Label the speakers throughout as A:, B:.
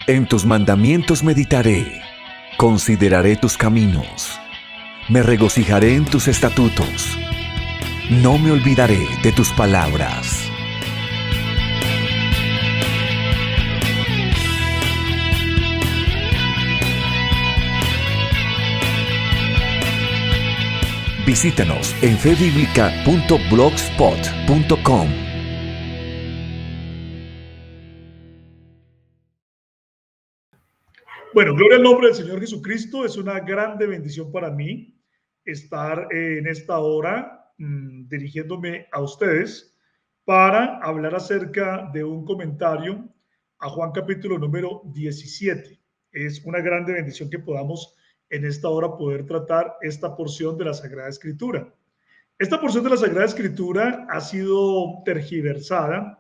A: En tus mandamientos meditaré, consideraré tus caminos, me regocijaré en tus estatutos, no me olvidaré de tus palabras. Visítanos en febiblica.blogspot.com.
B: Bueno, gloria al nombre del Señor Jesucristo. Es una grande bendición para mí estar en esta hora dirigiéndome a ustedes para hablar acerca de un comentario a Juan capítulo número 17. Es una grande bendición que podamos en esta hora poder tratar esta porción de la Sagrada Escritura. Esta porción de la Sagrada Escritura ha sido tergiversada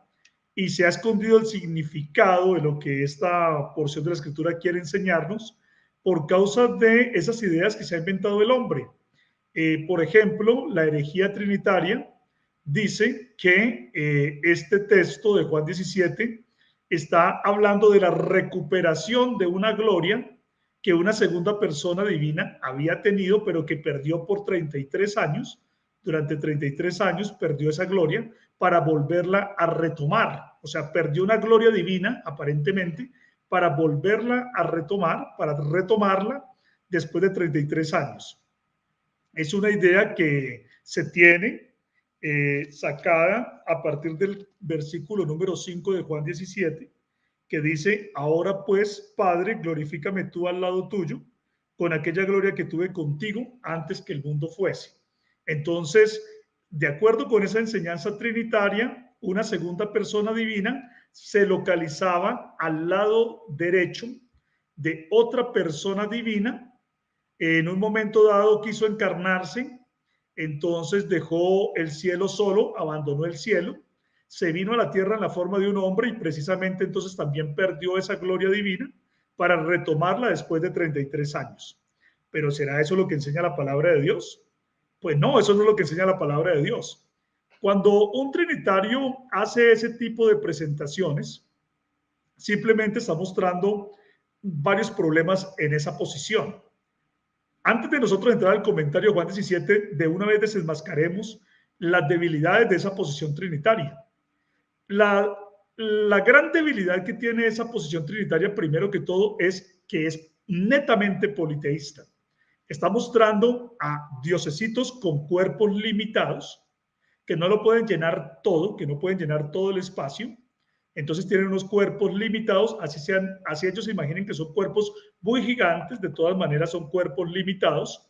B: y se ha escondido el significado de lo que esta porción de la Escritura quiere enseñarnos por causa de esas ideas que se ha inventado el hombre. Por ejemplo, la herejía trinitaria dice que este texto de Juan 17 está hablando de la recuperación de una gloria que una segunda persona divina había tenido, pero que perdió por 33 años. Durante 33 años perdió esa gloria para volverla a retomar. O sea, perdió una gloria divina, aparentemente, para volverla a retomar, para retomarla después de 33 años. Es una idea que se tiene sacada a partir del versículo número 5 de Juan 17, que dice: ahora pues, Padre, glorifícame tú al lado tuyo, con aquella gloria que tuve contigo antes que el mundo fuese. Entonces, de acuerdo con esa enseñanza trinitaria, una segunda persona divina se localizaba al lado derecho de otra persona divina. En un momento dado quiso encarnarse, entonces dejó el cielo solo, abandonó el cielo, se vino a la tierra en la forma de un hombre y precisamente entonces también perdió esa gloria divina para retomarla después de 33 años. ¿Pero será eso lo que enseña la palabra de Dios? Pues no, eso no es lo que enseña la palabra de Dios. Cuando un trinitario hace ese tipo de presentaciones, simplemente está mostrando varios problemas en esa posición. Antes de nosotros entrar al comentario de Juan 17, de una vez desenmascaremos las debilidades de esa posición trinitaria. La gran debilidad que tiene esa posición trinitaria, primero que todo, es que es netamente politeísta. Está mostrando a diosesitos con cuerpos limitados, que no lo pueden llenar todo, que no pueden llenar todo el espacio. Entonces tienen unos cuerpos limitados, así ellos se imaginen que son cuerpos muy gigantes, de todas maneras son cuerpos limitados.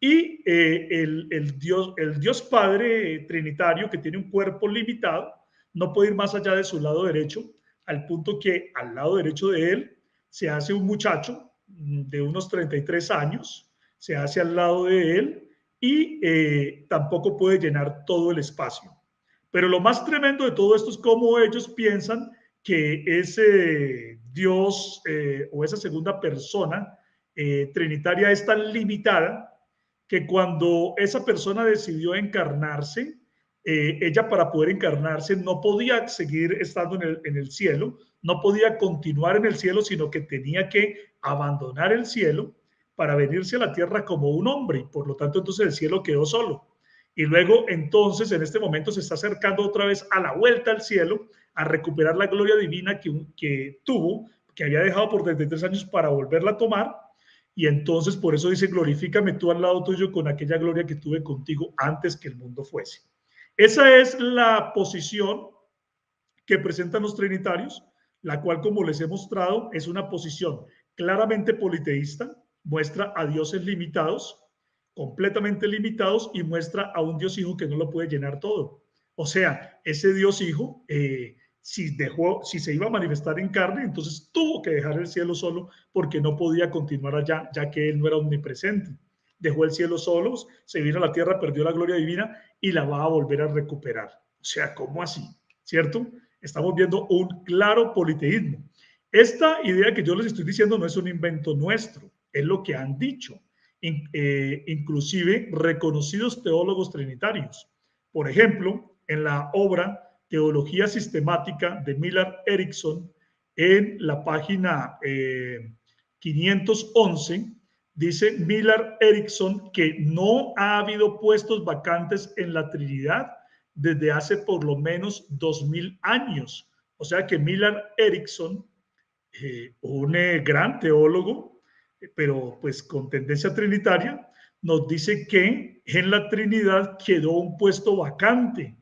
B: Y el Dios Padre trinitario, que tiene un cuerpo limitado, no puede ir más allá de su lado derecho, al punto que al lado derecho de él se hace un muchacho de unos 33 años, se hace al lado de él y tampoco puede llenar todo el espacio. Pero lo más tremendo de todo esto es cómo ellos piensan que ese Dios o esa segunda persona trinitaria es tan limitada que cuando esa persona decidió encarnarse, ella para poder encarnarse no podía seguir estando en el cielo, no podía continuar en el cielo, sino que tenía que abandonar el cielo para venirse a la tierra como un hombre, y por lo tanto entonces el cielo quedó solo. Y luego entonces en este momento se está acercando otra vez a la vuelta al cielo, a recuperar la gloria divina que tuvo, que había dejado por 33 años para volverla a tomar. Y entonces por eso dice: glorifícame tú al lado tuyo con aquella gloria que tuve contigo antes que el mundo fuese. Esa es la posición que presentan los trinitarios, la cual, como les he mostrado, es una posición claramente politeísta, muestra a dioses limitados, completamente limitados, y muestra a un Dios Hijo que no lo puede llenar todo. O sea, ese Dios Hijo, si se iba a manifestar en carne, entonces tuvo que dejar el cielo solo porque no podía continuar allá, ya que él no era omnipresente. Dejó el cielo solo, se vino a la tierra, perdió la gloria divina y la va a volver a recuperar. O sea, ¿cómo así? ¿Cierto? Estamos viendo un claro politeísmo. Esta idea que yo les estoy diciendo no es un invento nuestro, es lo que han dicho, inclusive reconocidos teólogos trinitarios. Por ejemplo, en la obra Teología Sistemática de Millard Erickson, en la página 511, dice Millar Erickson que no ha habido puestos vacantes en la Trinidad desde hace por lo menos 2000 años. O sea que Millar Erickson, un gran teólogo, pero pues con tendencia trinitaria, nos dice que en la Trinidad quedó un puesto vacante,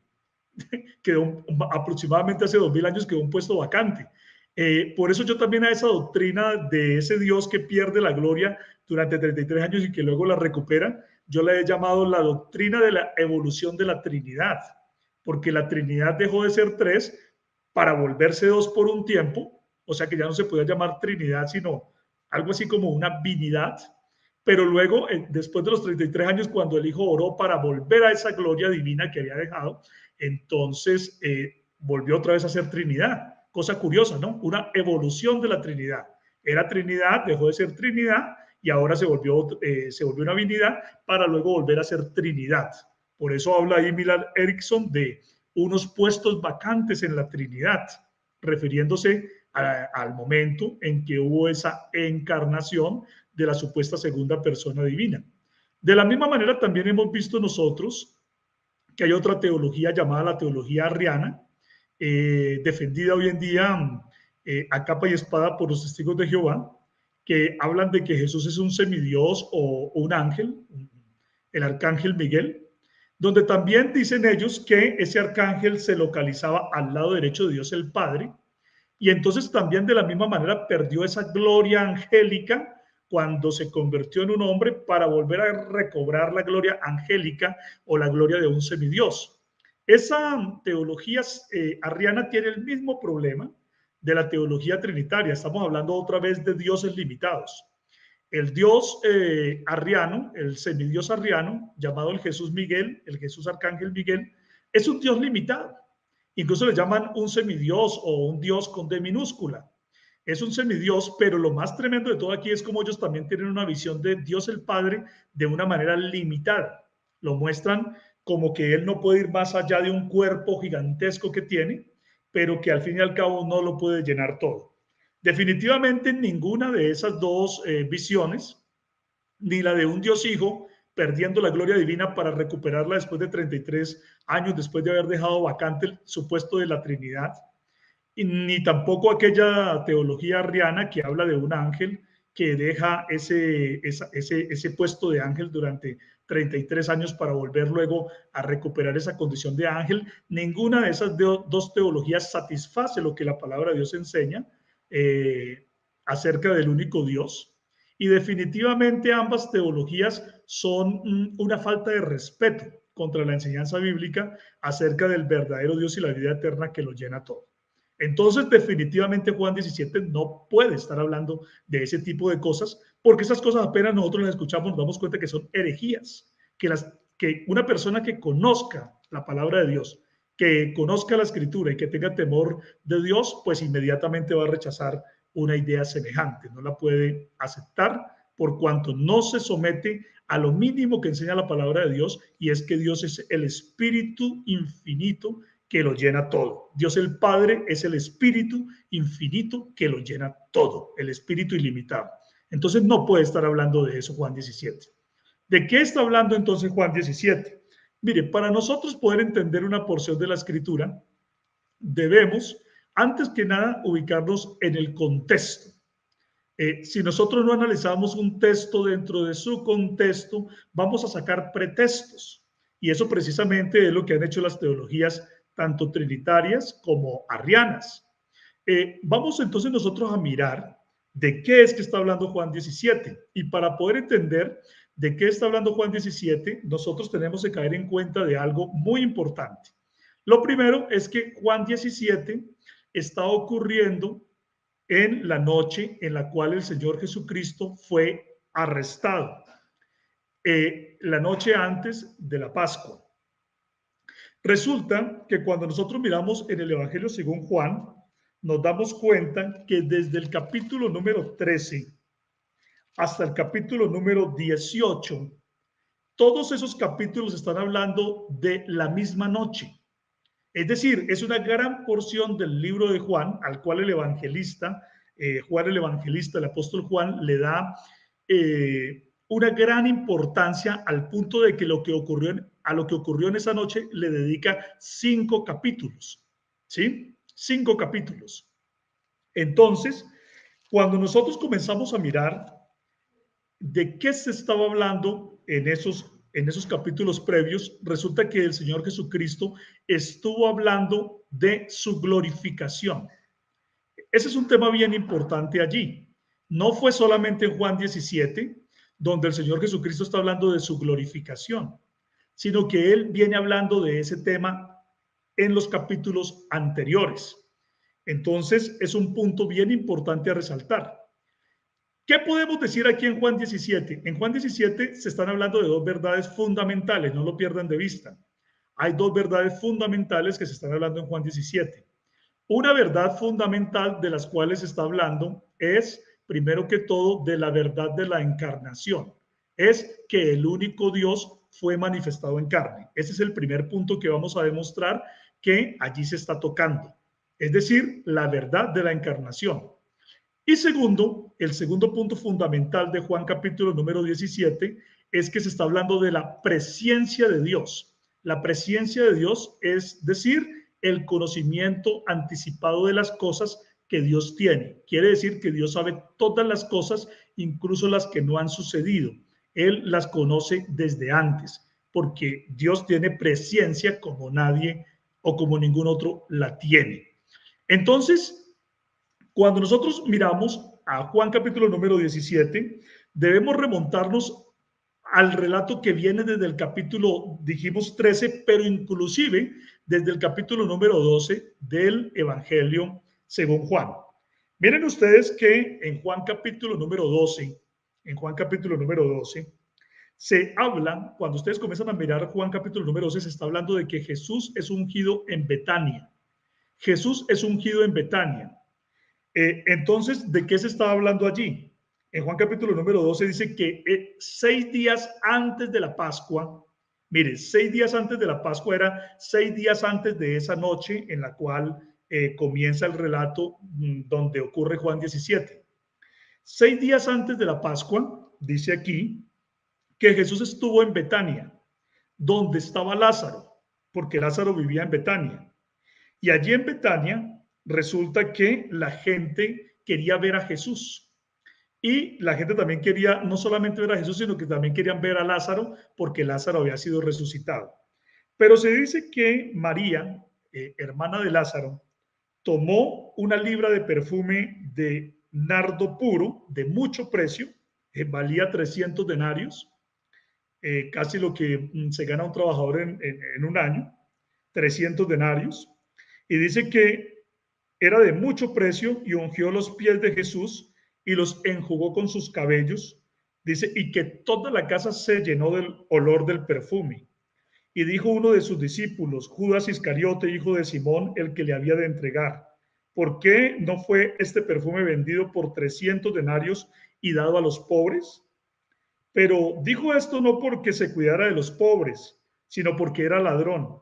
B: quedó aproximadamente hace 2000 años quedó un puesto vacante. Por eso yo también a esa doctrina de ese Dios que pierde la gloria durante 33 años y que luego la recupera, yo la he llamado la doctrina de la evolución de la Trinidad, porque la Trinidad dejó de ser tres para volverse dos por un tiempo, o sea que ya no se podía llamar Trinidad, sino algo así como una binidad, pero luego, después de los 33 años, cuando el Hijo oró para volver a esa gloria divina que había dejado, entonces volvió otra vez a ser Trinidad. Cosa curiosa, ¿no? Una evolución de la Trinidad. Era Trinidad, dejó de ser Trinidad y ahora se volvió una binidad para luego volver a ser Trinidad. Por eso habla ahí Millar Erickson de unos puestos vacantes en la Trinidad, refiriéndose al momento en que hubo esa encarnación de la supuesta segunda persona divina. De la misma manera también hemos visto nosotros que hay otra teología llamada la teología arriana, defendida hoy en día a capa y espada por los testigos de Jehová, que hablan de que Jesús es un semidios o un ángel, el arcángel Miguel, donde también dicen ellos que ese arcángel se localizaba al lado derecho de Dios el Padre, y entonces también de la misma manera perdió esa gloria angélica cuando se convirtió en un hombre para volver a recobrar la gloria angélica o la gloria de un semidios. Esa teología arriana tiene el mismo problema de la teología trinitaria. Estamos hablando otra vez de dioses limitados. El dios arriano, el semidios arriano, llamado el Jesús Miguel, el Jesús Arcángel Miguel, es un dios limitado. Incluso le llaman un semidios o un dios con D minúscula. Es un semidios, pero lo más tremendo de todo aquí es como ellos también tienen una visión de Dios el Padre de una manera limitada. Lo muestran como que él no puede ir más allá de un cuerpo gigantesco que tiene, pero que al fin y al cabo no lo puede llenar todo. Definitivamente ninguna de esas dos visiones, ni la de un Dios Hijo perdiendo la gloria divina para recuperarla después de 33 años, después de haber dejado vacante el supuesto de la Trinidad, ni tampoco aquella teología arriana que habla de un ángel que deja ese puesto de ángel durante 33 años para volver luego a recuperar esa condición de ángel. Ninguna de esas dos teologías satisface lo que la palabra de Dios enseña acerca del único Dios. Y definitivamente ambas teologías son una falta de respeto contra la enseñanza bíblica acerca del verdadero Dios y la vida eterna que lo llena todo. Entonces, definitivamente Juan 17 no puede estar hablando de ese tipo de cosas, porque esas cosas apenas nosotros las escuchamos, nos damos cuenta que son herejías, que una persona que conozca la palabra de Dios, que conozca la escritura y que tenga temor de Dios, pues inmediatamente va a rechazar una idea semejante, no la puede aceptar por cuanto no se somete a lo mínimo que enseña la palabra de Dios, y es que Dios es el Espíritu infinito que lo llena todo. Dios el Padre es el Espíritu infinito que lo llena todo, el Espíritu ilimitado. Entonces no puede estar hablando de eso Juan 17. ¿De qué está hablando entonces Juan 17? Mire, para nosotros poder entender una porción de la Escritura, debemos, antes que nada, ubicarnos en el contexto. Si nosotros no analizamos un texto dentro de su contexto, vamos a sacar pretextos. Y eso precisamente es lo que han hecho las teologías tanto trinitarias como arrianas. Vamos entonces nosotros a mirar de qué es que está hablando Juan 17. Y para poder entender de qué está hablando Juan 17, nosotros tenemos que caer en cuenta de algo muy importante. Lo primero es que Juan 17 está ocurriendo en la noche en la cual el Señor Jesucristo fue arrestado, la noche antes de la Pascua. Resulta que cuando nosotros miramos en el Evangelio según Juan, nos damos cuenta que desde el capítulo número 13 hasta el capítulo número 18, todos esos capítulos están hablando de la misma noche. Es decir, es una gran porción del libro de Juan al cual el evangelista, Juan el evangelista, el apóstol Juan, le da una gran importancia al punto de que a lo que ocurrió en esa noche le dedica 5 capítulos, ¿sí? 5 capítulos. Entonces, cuando nosotros comenzamos a mirar de qué se estaba hablando en esos capítulos previos, resulta que el Señor Jesucristo estuvo hablando de su glorificación. Ese es un tema bien importante allí. No fue solamente en Juan 17, donde el Señor Jesucristo está hablando de su glorificación, sino que Él viene hablando de ese tema en los capítulos anteriores. Entonces, es un punto bien importante a resaltar. ¿Qué podemos decir aquí en Juan 17? En Juan 17 se están hablando de 2 verdades fundamentales, no lo pierdan de vista. Hay 2 verdades fundamentales que se están hablando en Juan 17. Una verdad fundamental de las cuales se está hablando es, primero que todo, de la verdad de la encarnación. Es que el único Dios fue manifestado en carne. Ese es el primer punto que vamos a demostrar que allí se está tocando. Es decir, la verdad de la encarnación. Y segundo, el segundo punto fundamental de Juan capítulo número 17 es que se está hablando de la presencia de Dios. La presencia de Dios es decir, el conocimiento anticipado de las cosas que Dios tiene. Quiere decir que Dios sabe todas las cosas, incluso las que no han sucedido. Él las conoce desde antes, porque Dios tiene presencia como nadie o como ningún otro la tiene. Entonces, cuando nosotros miramos a Juan capítulo número 17, debemos remontarnos al relato que viene desde el capítulo, dijimos 13, pero inclusive desde el capítulo número 12 del Evangelio según Juan. Miren ustedes que en Juan capítulo número 12, se habla, cuando ustedes comienzan a mirar Juan capítulo número 12, se está hablando de que Jesús es ungido en Betania. Jesús es ungido en Betania. Entonces, ¿de qué se estaba hablando allí? En Juan capítulo número 12 dice que 6 días antes de la Pascua, mire, 6 días antes de la Pascua era 6 días antes de esa noche en la cual comienza el relato donde ocurre Juan 17. 6 días antes de la Pascua, dice aquí, que Jesús estuvo en Betania, donde estaba Lázaro, porque Lázaro vivía en Betania. Y allí en Betania resulta que la gente quería ver a Jesús. Y la gente también quería no solamente ver a Jesús, sino que también querían ver a Lázaro, porque Lázaro había sido resucitado. Pero se dice que María, hermana de Lázaro, tomó una libra de perfume de nardo puro, de mucho precio, valía 300 denarios, casi lo que se gana un trabajador en un año, 300 denarios. Y dice que era de mucho precio y ungió los pies de Jesús y los enjugó con sus cabellos. Dice, y que toda la casa se llenó del olor del perfume. Y dijo uno de sus discípulos, Judas Iscariote, hijo de Simón, el que le había de entregar, ¿por qué no fue este perfume vendido por 300 denarios y dado a los pobres? Pero dijo esto no porque se cuidara de los pobres, sino porque era ladrón.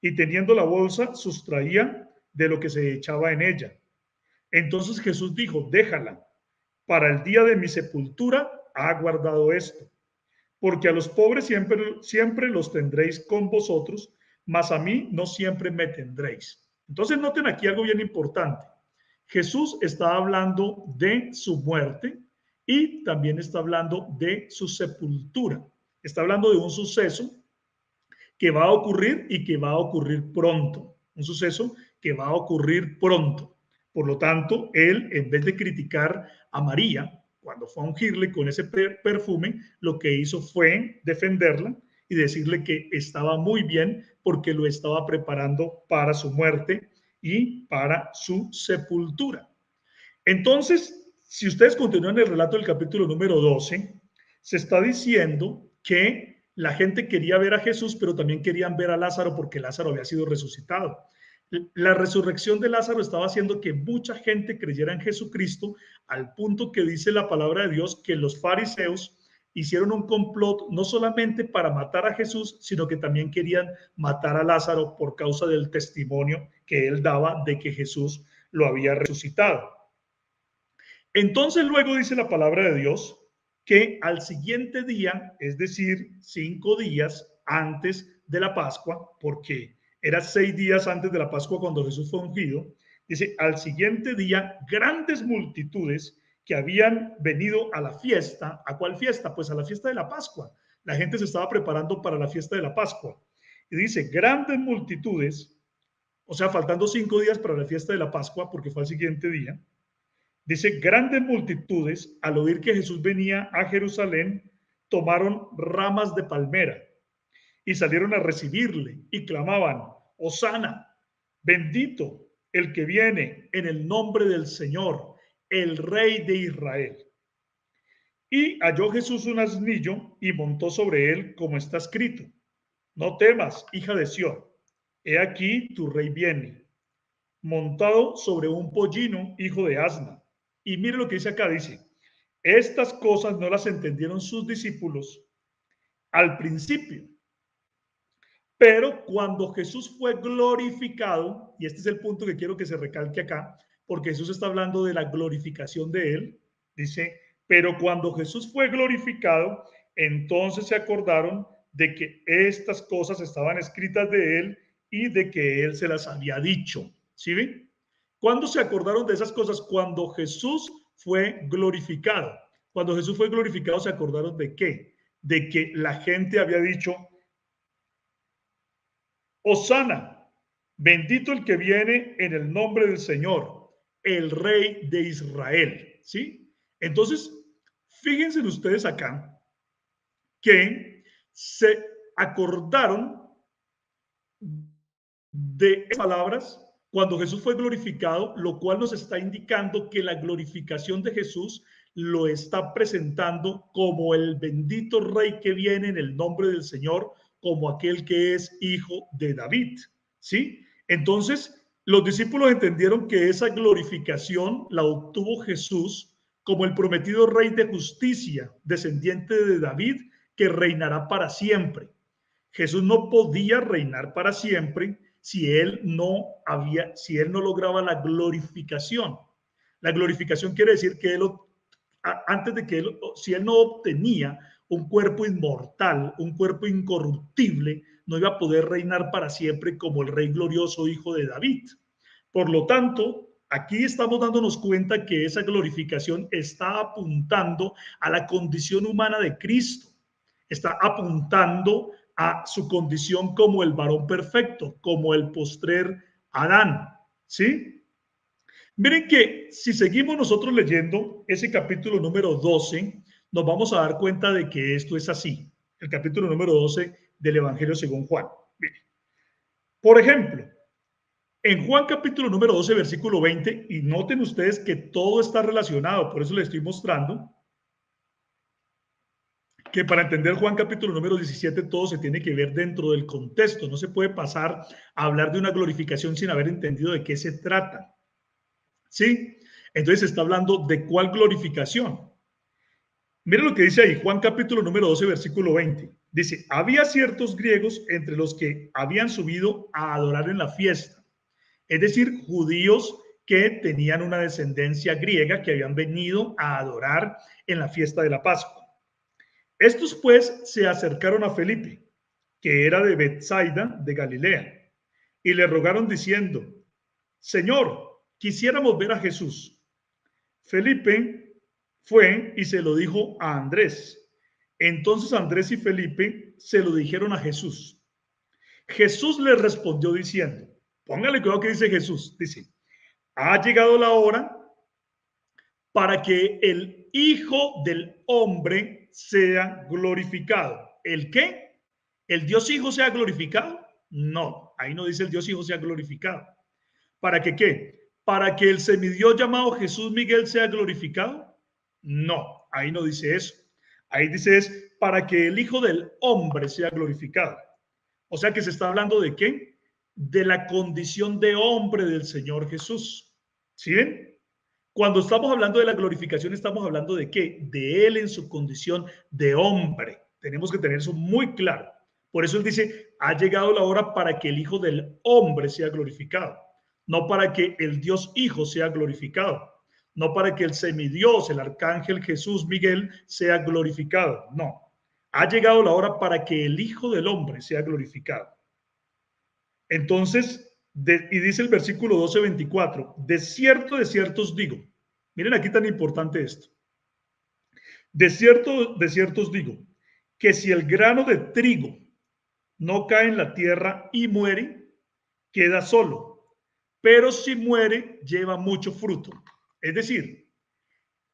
B: Y teniendo la bolsa, sustraía de lo que se echaba en ella. Entonces Jesús dijo, déjala, para el día de mi sepultura ha guardado esto, porque a los pobres siempre los tendréis con vosotros, mas a mí no siempre me tendréis. Entonces noten aquí algo bien importante. Jesús está hablando de su muerte y también está hablando de su sepultura. Está hablando de un suceso que va a ocurrir y que va a ocurrir pronto. Un suceso que va a ocurrir pronto. Por lo tanto, él, en vez de criticar a María, cuando fue a ungirle con ese perfume, lo que hizo fue defenderla y decirle que estaba muy bien porque lo estaba preparando para su muerte y para su sepultura. Entonces, si ustedes continúan el relato del capítulo número 12, se está diciendo que la gente quería ver a Jesús, pero también querían ver a Lázaro porque Lázaro había sido resucitado. La resurrección de Lázaro estaba haciendo que mucha gente creyera en Jesucristo, al punto que dice la palabra de Dios que los fariseos hicieron un complot no solamente para matar a Jesús, sino que también querían matar a Lázaro por causa del testimonio que él daba de que Jesús lo había resucitado. Entonces luego dice la palabra de Dios que al siguiente día, es decir, 5 días antes de la Pascua, porque era 6 días antes de la Pascua cuando Jesús fue ungido, dice, al siguiente día, grandes multitudes que habían venido a la fiesta. ¿A cuál fiesta? Pues a la fiesta de la Pascua. La gente se estaba preparando para la fiesta de la Pascua. Y dice, grandes multitudes, o sea, faltando 5 días para la fiesta de la Pascua, porque fue al siguiente día. Dice, grandes multitudes, al oír que Jesús venía a Jerusalén, tomaron ramas de palmera y salieron a recibirle y clamaban, Hosana, bendito el que viene en el nombre del Señor, el Rey de Israel. Y halló Jesús un asnillo y montó sobre él, como está escrito, no temas, hija de Sión, he aquí tu rey viene, montado sobre un pollino, hijo de asna. Y mire lo que dice acá, dice, estas cosas no las entendieron sus discípulos al principio, pero cuando Jesús fue glorificado, y este es el punto que quiero que se recalque acá, porque Jesús está hablando de la glorificación de él, dice, pero cuando Jesús fue glorificado, entonces se acordaron de que estas cosas estaban escritas de él y de que él se las había dicho. ¿Sí ven? ¿Cuándo se acordaron de esas cosas? Cuando Jesús fue glorificado. Cuando Jesús fue glorificado, ¿se acordaron de qué? De que la gente había dicho, Hosana, bendito el que viene en el nombre del Señor, el Rey de Israel. ¿Sí? Entonces, fíjense ustedes acá que se acordaron de esas palabras cuando Jesús fue glorificado, lo cual nos está indicando que la glorificación de Jesús lo está presentando como el bendito Rey que viene en el nombre del Señor, como aquel que es hijo de David. ¿Sí? Entonces, los discípulos entendieron que esa glorificación la obtuvo Jesús como el prometido Rey de justicia, descendiente de David, que reinará para siempre. Jesús no podía reinar para siempre si él no lograba la glorificación. La glorificación quiere decir que si él no obtenía un cuerpo inmortal, un cuerpo incorruptible, no iba a poder reinar para siempre como el Rey glorioso hijo de David. Por lo tanto, aquí estamos dándonos cuenta que esa glorificación está apuntando a la condición humana de Cristo, está apuntando a su condición como el varón perfecto, como el postrer Adán. ¿Sí? Miren que si seguimos nosotros leyendo ese capítulo número 12, nos vamos a dar cuenta de que esto es así. El capítulo número 12 del Evangelio según Juan. Miren. Por ejemplo, en Juan capítulo número 12, versículo 20, y noten ustedes que todo está relacionado, por eso les estoy mostrando que para entender Juan capítulo número 17 todo se tiene que ver dentro del contexto. No se puede pasar a hablar de una glorificación sin haber entendido de qué se trata. ¿Sí? Entonces se está hablando de cuál glorificación. Miren lo que dice ahí, Juan capítulo número 12, versículo 20. Dice, había ciertos griegos entre los que habían subido a adorar en la fiesta. Es decir, judíos que tenían una descendencia griega que habían venido a adorar en la fiesta de la Pascua. Estos pues se acercaron a Felipe, que era de Betsaida de Galilea, y le rogaron diciendo, Señor, quisiéramos ver a Jesús. Felipe fue y se lo dijo a Andrés. Entonces Andrés y Felipe se lo dijeron a Jesús. Jesús les respondió diciendo, póngale cuidado que dice Jesús, dice, ha llegado la hora para que el Hijo del Hombre sea glorificado. ¿El qué? ¿El Dios Hijo sea glorificado? No, ahí no dice el Dios Hijo sea glorificado. ¿Para que qué? ¿Para que el semidios llamado Jesús Miguel sea glorificado? No, ahí no dice eso. Ahí dice es para que el Hijo del Hombre sea glorificado. O sea que se está hablando de qué? De la condición de hombre del Señor Jesús. ¿Sí ven? Cuando estamos hablando de la glorificación, estamos hablando de qué? De Él en su condición de hombre. Tenemos que tener eso muy claro. Por eso Él dice, ha llegado la hora para que el Hijo del Hombre sea glorificado, no para que el Dios Hijo sea glorificado, no para que el semidios, el arcángel Jesús Miguel, sea glorificado. No, ha llegado la hora para que el Hijo del Hombre sea glorificado. Entonces, y dice el versículo 12:24, de cierto os digo, miren aquí tan importante esto, de cierto os digo, que si el grano de trigo no cae en la tierra y muere, queda solo, pero si muere, lleva mucho fruto. Es decir,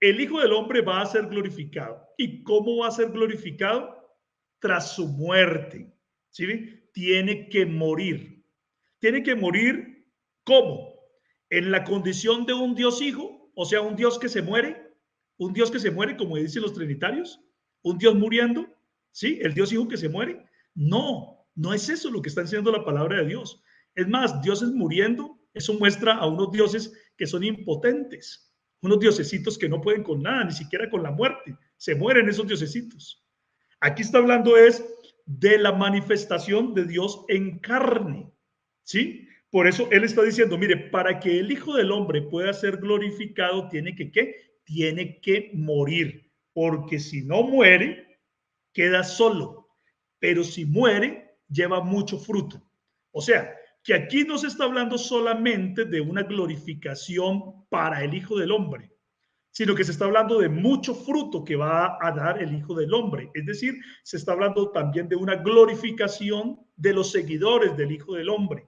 B: el Hijo del Hombre va a ser glorificado. ¿Y cómo va a ser glorificado? Tras su muerte. ¿Sí? Tiene que morir. Tiene que morir, ¿cómo? En la condición de un Dios Hijo, o sea, un Dios que se muere, como dicen los trinitarios, un Dios muriendo, ¿sí? El Dios Hijo que se muere. No, no es eso lo que está enseñando la palabra de Dios. Es más, dioses muriendo, eso muestra a unos dioses que son impotentes, unos diosesitos que no pueden con nada, ni siquiera con la muerte, se mueren esos diosesitos. Aquí está hablando es de la manifestación de Dios en carne. ¿Sí? Por eso él está diciendo, mire, para que el Hijo del Hombre pueda ser glorificado, tiene que, ¿qué? Tiene que morir, porque si no muere, queda solo, pero si muere, lleva mucho fruto. O sea, que aquí no se está hablando solamente de una glorificación para el Hijo del Hombre, sino que se está hablando de mucho fruto que va a dar el Hijo del Hombre. Es decir, se está hablando también de una glorificación de los seguidores del Hijo del Hombre.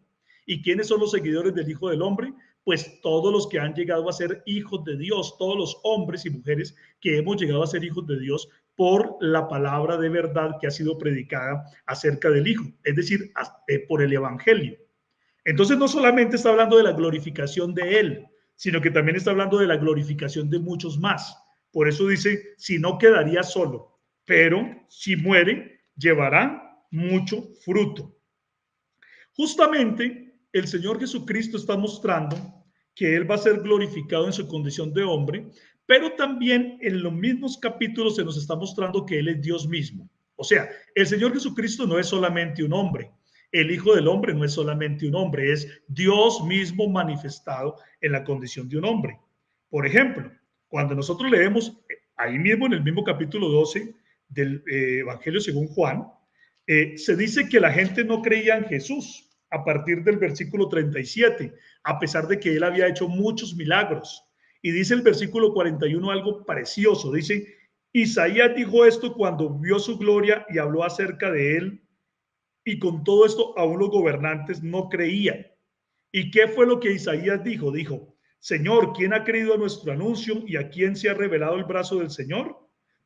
B: ¿Y quiénes son los seguidores del Hijo del Hombre? Pues todos los que han llegado a ser hijos de Dios, todos los hombres y mujeres que hemos llegado a ser hijos de Dios por la palabra de verdad que ha sido predicada acerca del Hijo, es decir, por el Evangelio. Entonces no solamente está hablando de la glorificación de Él, sino que también está hablando de la glorificación de muchos más. Por eso dice, si no quedaría solo, pero si muere, llevará mucho fruto. Justamente el Señor Jesucristo está mostrando que Él va a ser glorificado en su condición de hombre, pero también en los mismos capítulos se nos está mostrando que Él es Dios mismo. O sea, el Señor Jesucristo no es solamente un hombre, el Hijo del Hombre no es solamente un hombre, es Dios mismo manifestado en la condición de un hombre. Por ejemplo, cuando nosotros leemos ahí mismo en el mismo capítulo 12 del Evangelio según Juan, se dice que la gente no creía en Jesús a partir del versículo 37, a pesar de que él había hecho muchos milagros. Y dice el versículo 41 algo precioso, dice, Isaías dijo esto cuando vio su gloria y habló acerca de él, y con todo esto aún los gobernantes no creían. ¿Y qué fue lo que Isaías dijo? Dijo, Señor, ¿quién ha creído a nuestro anuncio y a quién se ha revelado el brazo del Señor?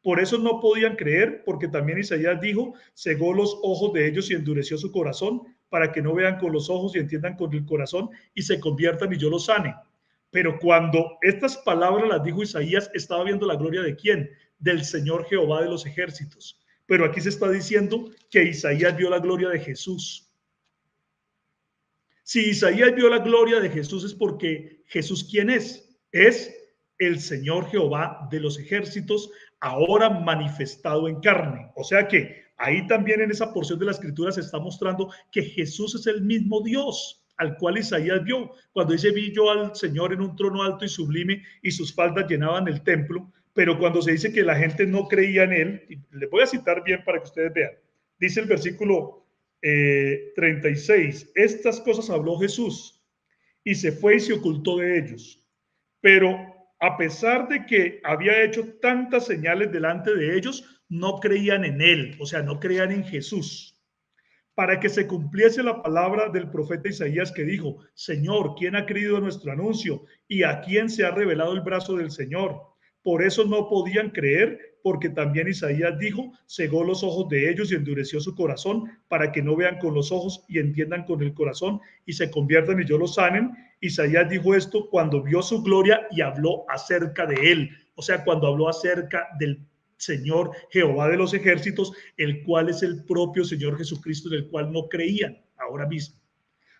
B: Por eso no podían creer, porque también Isaías dijo, cegó los ojos de ellos y endureció su corazón, para que no vean con los ojos y entiendan con el corazón y se conviertan y yo los sane. Pero cuando estas palabras las dijo Isaías, estaba viendo la gloria de ¿quién? Del Señor Jehová de los ejércitos. Pero aquí se está diciendo que Isaías vio la gloria de Jesús. Si Isaías vio la gloria de Jesús es porque Jesús, ¿quién es? Es el Señor Jehová de los ejércitos, ahora manifestado en carne. O sea que ahí también en esa porción de la escritura se está mostrando que Jesús es el mismo Dios al cual Isaías vio. Cuando dice, vi yo al Señor en un trono alto y sublime y sus faldas llenaban el templo. Pero cuando se dice que la gente no creía en él, les voy a citar bien para que ustedes vean. Dice el versículo 36, estas cosas habló Jesús y se fue y se ocultó de ellos. Pero a pesar de que había hecho tantas señales delante de ellos, no creían en él, o sea, no creían en Jesús. Para que se cumpliese la palabra del profeta Isaías que dijo, Señor, ¿quién ha creído a nuestro anuncio? ¿Y a quién se ha revelado el brazo del Señor? Por eso no podían creer, porque también Isaías dijo, cegó los ojos de ellos y endureció su corazón, para que no vean con los ojos y entiendan con el corazón y se conviertan y yo los sanen. Isaías dijo esto cuando vio su gloria y habló acerca de él, o sea, cuando habló acerca del Señor Jehová de los ejércitos, el cual es el propio Señor Jesucristo, del cual no creían ahora mismo.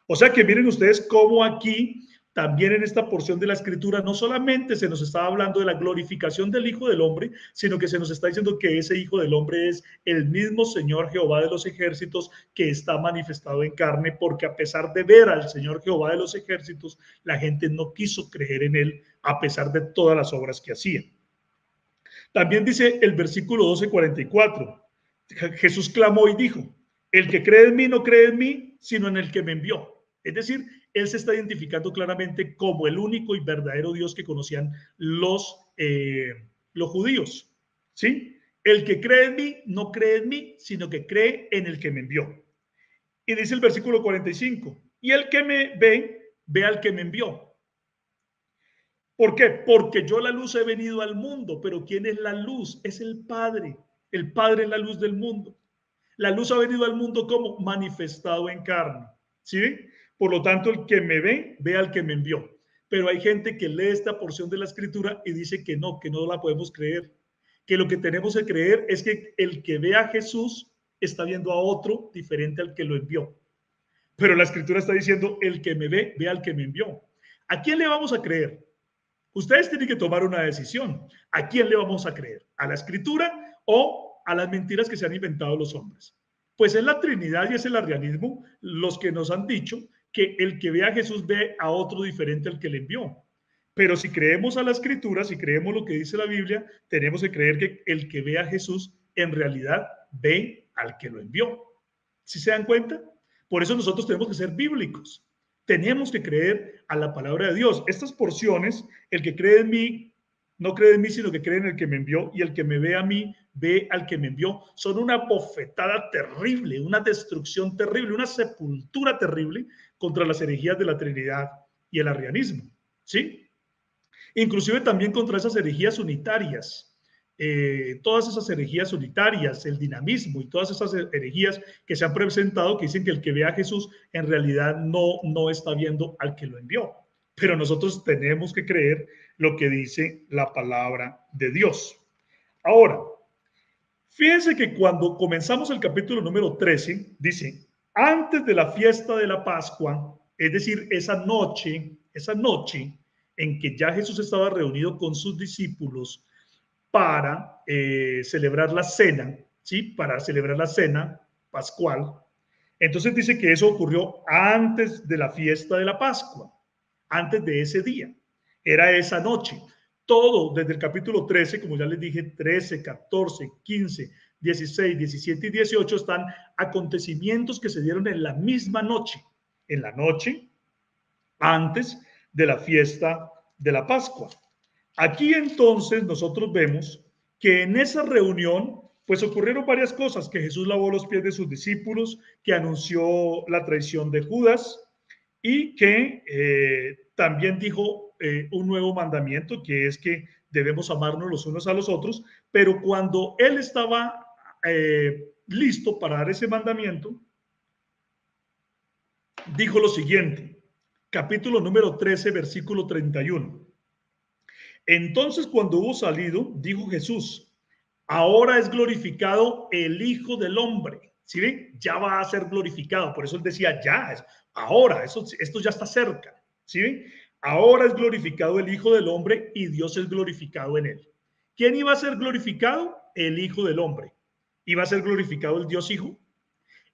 B: O sea que miren ustedes cómo aquí También en esta porción de la escritura no solamente se nos está hablando de la glorificación del Hijo del Hombre, sino que se nos está diciendo que ese Hijo del Hombre es el mismo Señor Jehová de los ejércitos que está manifestado en carne, porque a pesar de ver al Señor Jehová de los ejércitos, la gente no quiso creer en él a pesar de todas las obras que hacía. También dice el versículo 12:44, Jesús clamó y dijo, el que cree en mí no cree en mí, sino en el que me envió. Es decir, él se está identificando claramente como el único y verdadero Dios que conocían los judíos. ¿Sí? El que cree en mí no cree en mí, sino que cree en el que me envió. Y dice el versículo 45, y el que me ve, ve al que me envió. ¿Por qué? Porque yo la luz he venido al mundo, pero ¿quién es la luz? Es el Padre. El Padre es la luz del mundo. La luz ha venido al mundo como manifestado en carne. ¿Sí? Por lo tanto, el que me ve, ve al que me envió. Pero hay gente que lee esta porción de la escritura y dice que no la podemos creer. Que lo que tenemos que creer es que el que ve a Jesús está viendo a otro diferente al que lo envió. Pero la escritura está diciendo, el que me ve, ve al que me envió. ¿A quién le vamos a creer? Ustedes tienen que tomar una decisión. ¿A quién le vamos a creer? ¿A la escritura o a las mentiras que se han inventado los hombres? Pues es la Trinidad y es el arrianismo los que nos han dicho que el que ve a Jesús ve a otro diferente al que le envió. Pero si creemos a la escritura, si creemos lo que dice la Biblia, tenemos que creer que el que ve a Jesús en realidad ve al que lo envió. ¿Sí se dan cuenta? Por eso nosotros tenemos que ser bíblicos. Tenemos que creer a la palabra de Dios. Estas porciones, el que cree en mí, no cree en mí, sino que cree en el que me envió, y el que me ve a mí, ve al que me envió, son una bofetada terrible, una destrucción terrible, una sepultura terrible contra las herejías de la Trinidad y el arrianismo, ¿sí? Inclusive también contra esas herejías unitarias. Todas esas herejías unitarias, el dinamismo y todas esas herejías que se han presentado que dicen que el que ve a Jesús en realidad no está viendo al que lo envió. Pero nosotros tenemos que creer lo que dice la palabra de Dios. Ahora, fíjense que cuando comenzamos el capítulo número 13, dice, antes de la fiesta de la Pascua, es decir, esa noche en que ya Jesús estaba reunido con sus discípulos, para celebrar la cena, ¿sí? Para celebrar la cena pascual. Entonces dice que eso ocurrió antes de la fiesta de la Pascua, antes de ese día. Era esa noche. Todo desde el capítulo 13, como ya les dije, 13, 14, 15, 16, 17 y 18 están acontecimientos que se dieron en la misma noche, en la noche antes de la fiesta de la Pascua. Aquí entonces nosotros vemos que en esa reunión pues ocurrieron varias cosas, que Jesús lavó los pies de sus discípulos, que anunció la traición de Judas y que también dijo un nuevo mandamiento, que es que debemos amarnos los unos a los otros, pero cuando él estaba listo para dar ese mandamiento, dijo lo siguiente, capítulo número 13, versículo 31. Entonces, cuando hubo salido, dijo Jesús, ahora es glorificado el Hijo del Hombre. ¿Sí ven? Ya va a ser glorificado. Por eso él decía, ya, ahora, esto ya está cerca. ¿Sí ven? Ahora es glorificado el Hijo del Hombre y Dios es glorificado en él. ¿Quién iba a ser glorificado? El Hijo del Hombre. ¿Iba a ser glorificado el Dios Hijo?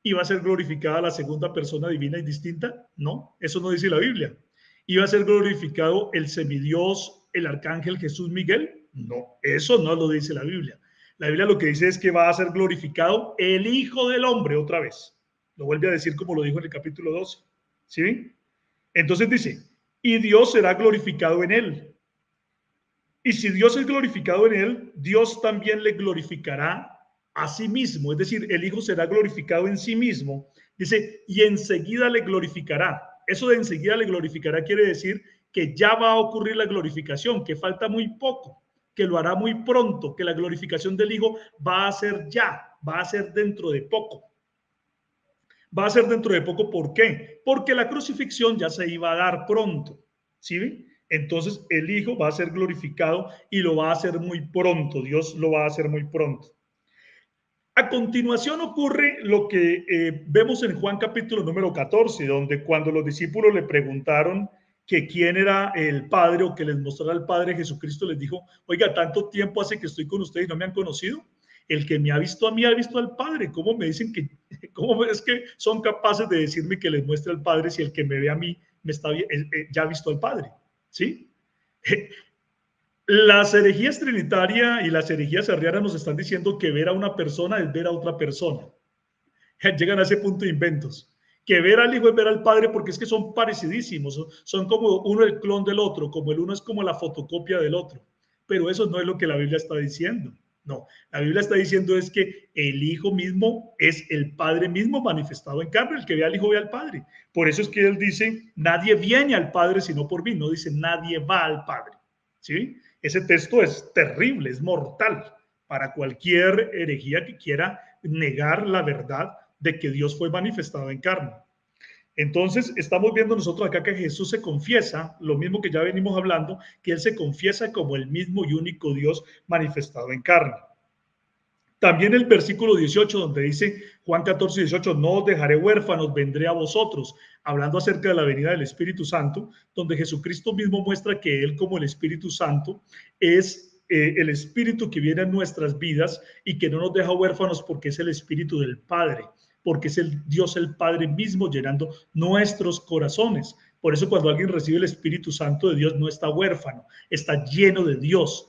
B: ¿Iba a ser glorificada la segunda persona divina y distinta? No, eso no dice la Biblia. ¿Iba a ser glorificado el semidios, el arcángel Jesús Miguel? No, eso no lo dice la Biblia. La Biblia lo que dice es que va a ser glorificado el Hijo del Hombre otra vez. Lo vuelve a decir como lo dijo en el capítulo 12. ¿Sí? Entonces dice, y Dios será glorificado en él. Y si Dios es glorificado en él, Dios también le glorificará a sí mismo. Es decir, el Hijo será glorificado en sí mismo. Dice, y enseguida le glorificará. Eso de enseguida le glorificará quiere decir que ya va a ocurrir la glorificación, que falta muy poco, que lo hará muy pronto, que la glorificación del Hijo va a ser ya, va a ser dentro de poco. Va a ser dentro de poco, ¿por qué? Porque la crucifixión ya se iba a dar pronto, ¿sí? Entonces el Hijo va a ser glorificado y lo va a hacer muy pronto, Dios lo va a hacer muy pronto. A continuación ocurre lo que vemos en Juan capítulo número 14, donde cuando los discípulos le preguntaron que quién era el Padre o que les mostrara al Padre. Jesucristo les dijo, oiga, tanto tiempo hace que estoy con ustedes y no me han conocido. El que me ha visto a mí ha visto al Padre. ¿Cómo me dicen que, cómo es que son capaces de decirme que les muestre al Padre si el que me ve a mí me está, ya ha visto al Padre? ¿Sí? Las herejías trinitarias y las herejías arrianas nos están diciendo que ver a una persona es ver a otra persona. Llegan a ese punto de inventos. Que ver al Hijo es ver al Padre, porque es que son parecidísimos, son como uno el clon del otro, como el uno es como la fotocopia del otro. Pero eso no es lo que la Biblia está diciendo. No, la Biblia está diciendo es que el Hijo mismo es el Padre mismo manifestado en carne. El que ve al Hijo ve al Padre. Por eso es que él dice, nadie viene al Padre sino por mí. No dice, nadie va al Padre. ¿Sí? Ese texto es terrible, es mortal para cualquier herejía que quiera negar la verdad de que Dios fue manifestado en carne. Entonces, estamos viendo nosotros acá que Jesús se confiesa, lo mismo que ya venimos hablando, que Él se confiesa como el mismo y único Dios manifestado en carne. También el versículo 18, donde dice Juan 14, 18, no os dejaré huérfanos, vendré a vosotros, hablando acerca de la venida del Espíritu Santo, donde Jesucristo mismo muestra que Él como el Espíritu Santo es el Espíritu que viene en nuestras vidas y que no nos deja huérfanos porque es el Espíritu del Padre, porque es el Dios el Padre mismo llenando nuestros corazones. Por eso cuando alguien recibe el Espíritu Santo de Dios no está huérfano, está lleno de Dios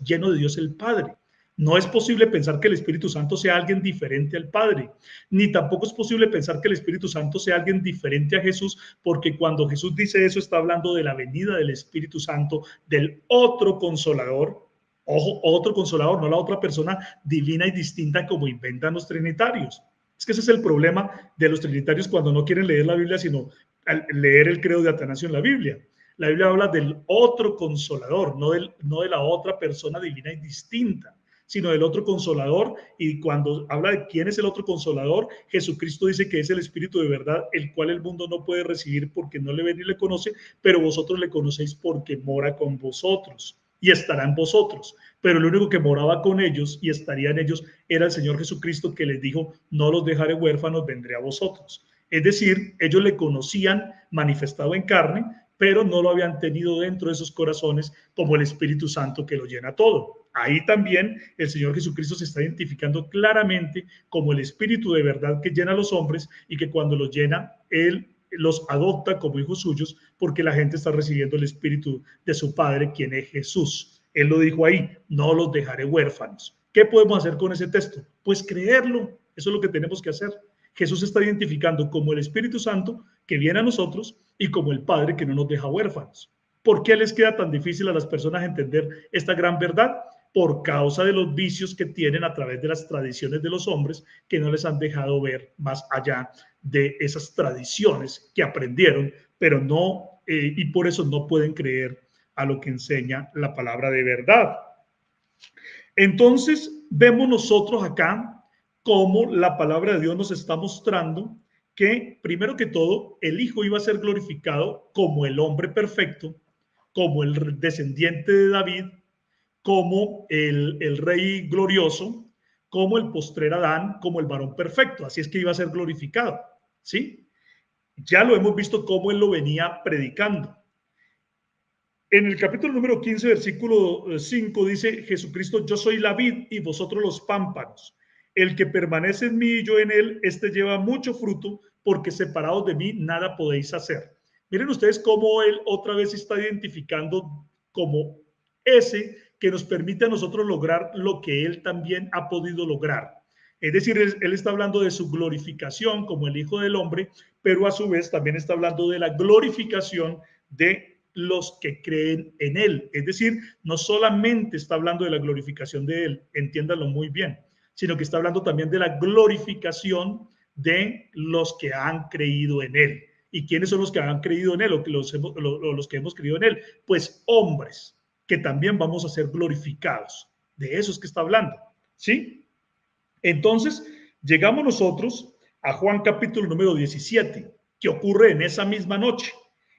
B: el Padre. No es posible pensar que el Espíritu Santo sea alguien diferente al Padre, ni tampoco es posible pensar que el Espíritu Santo sea alguien diferente a Jesús, porque cuando Jesús dice eso está hablando de la venida del Espíritu Santo, del otro consolador. Ojo, otro consolador, no la otra persona divina y distinta como inventan los trinitarios. Es que ese es el problema de los trinitarios cuando no quieren leer la Biblia, sino leer el credo de Atanasio en la Biblia. La Biblia habla del otro consolador, no de la otra persona divina y distinta, sino del otro consolador. Y cuando habla de quién es el otro consolador, Jesucristo dice que es el Espíritu de verdad, el cual el mundo no puede recibir porque no le ve ni le conoce, pero vosotros le conocéis porque mora con vosotros y estará en vosotros. Pero el único que moraba con ellos y estaría en ellos era el Señor Jesucristo, que les dijo, no los dejaré huérfanos, vendré a vosotros. Es decir, ellos le conocían manifestado en carne, pero no lo habían tenido dentro de sus corazones como el Espíritu Santo que lo llena todo. Ahí también el Señor Jesucristo se está identificando claramente como el Espíritu de verdad que llena a los hombres y que cuando los llena, Él los adopta como hijos suyos porque la gente está recibiendo el Espíritu de su Padre, quien es Jesús. Él lo dijo ahí, no los dejaré huérfanos. ¿Qué podemos hacer con ese texto? Pues creerlo, eso es lo que tenemos que hacer. Jesús se está identificando como el Espíritu Santo que viene a nosotros y como el Padre que no nos deja huérfanos. ¿Por qué les queda tan difícil a las personas entender esta gran verdad? Por causa de los vicios que tienen a través de las tradiciones de los hombres que no les han dejado ver más allá de esas tradiciones que aprendieron, pero no, y por eso no pueden creer a lo que enseña la palabra de verdad. Entonces, vemos nosotros acá cómo la palabra de Dios nos está mostrando que, primero que todo, el Hijo iba a ser glorificado como el hombre perfecto, como el descendiente de David, como el rey glorioso, como el postrer Adán, como el varón perfecto. Así es que iba a ser glorificado, ¿sí? Ya lo hemos visto cómo él lo venía predicando. En el capítulo número 15, versículo 5, dice Jesucristo, yo soy la vid y vosotros los pámpanos. El que permanece en mí y yo en él, este lleva mucho fruto, porque separados de mí nada podéis hacer. Miren ustedes cómo él otra vez se está identificando como ese que nos permite a nosotros lograr lo que él también ha podido lograr. Es decir, él está hablando de su glorificación como el Hijo del Hombre, pero a su vez también está hablando de la glorificación de los que creen en él. Es decir, no solamente está hablando de la glorificación de él, entiéndanlo muy bien, sino que está hablando también de la glorificación de los que han creído en él. ¿Y quiénes son los que han creído en él o los que hemos creído en él? Pues hombres que también vamos a ser glorificados. De eso es que está hablando, ¿sí? Entonces, llegamos nosotros a Juan capítulo número 17, que ocurre en esa misma noche.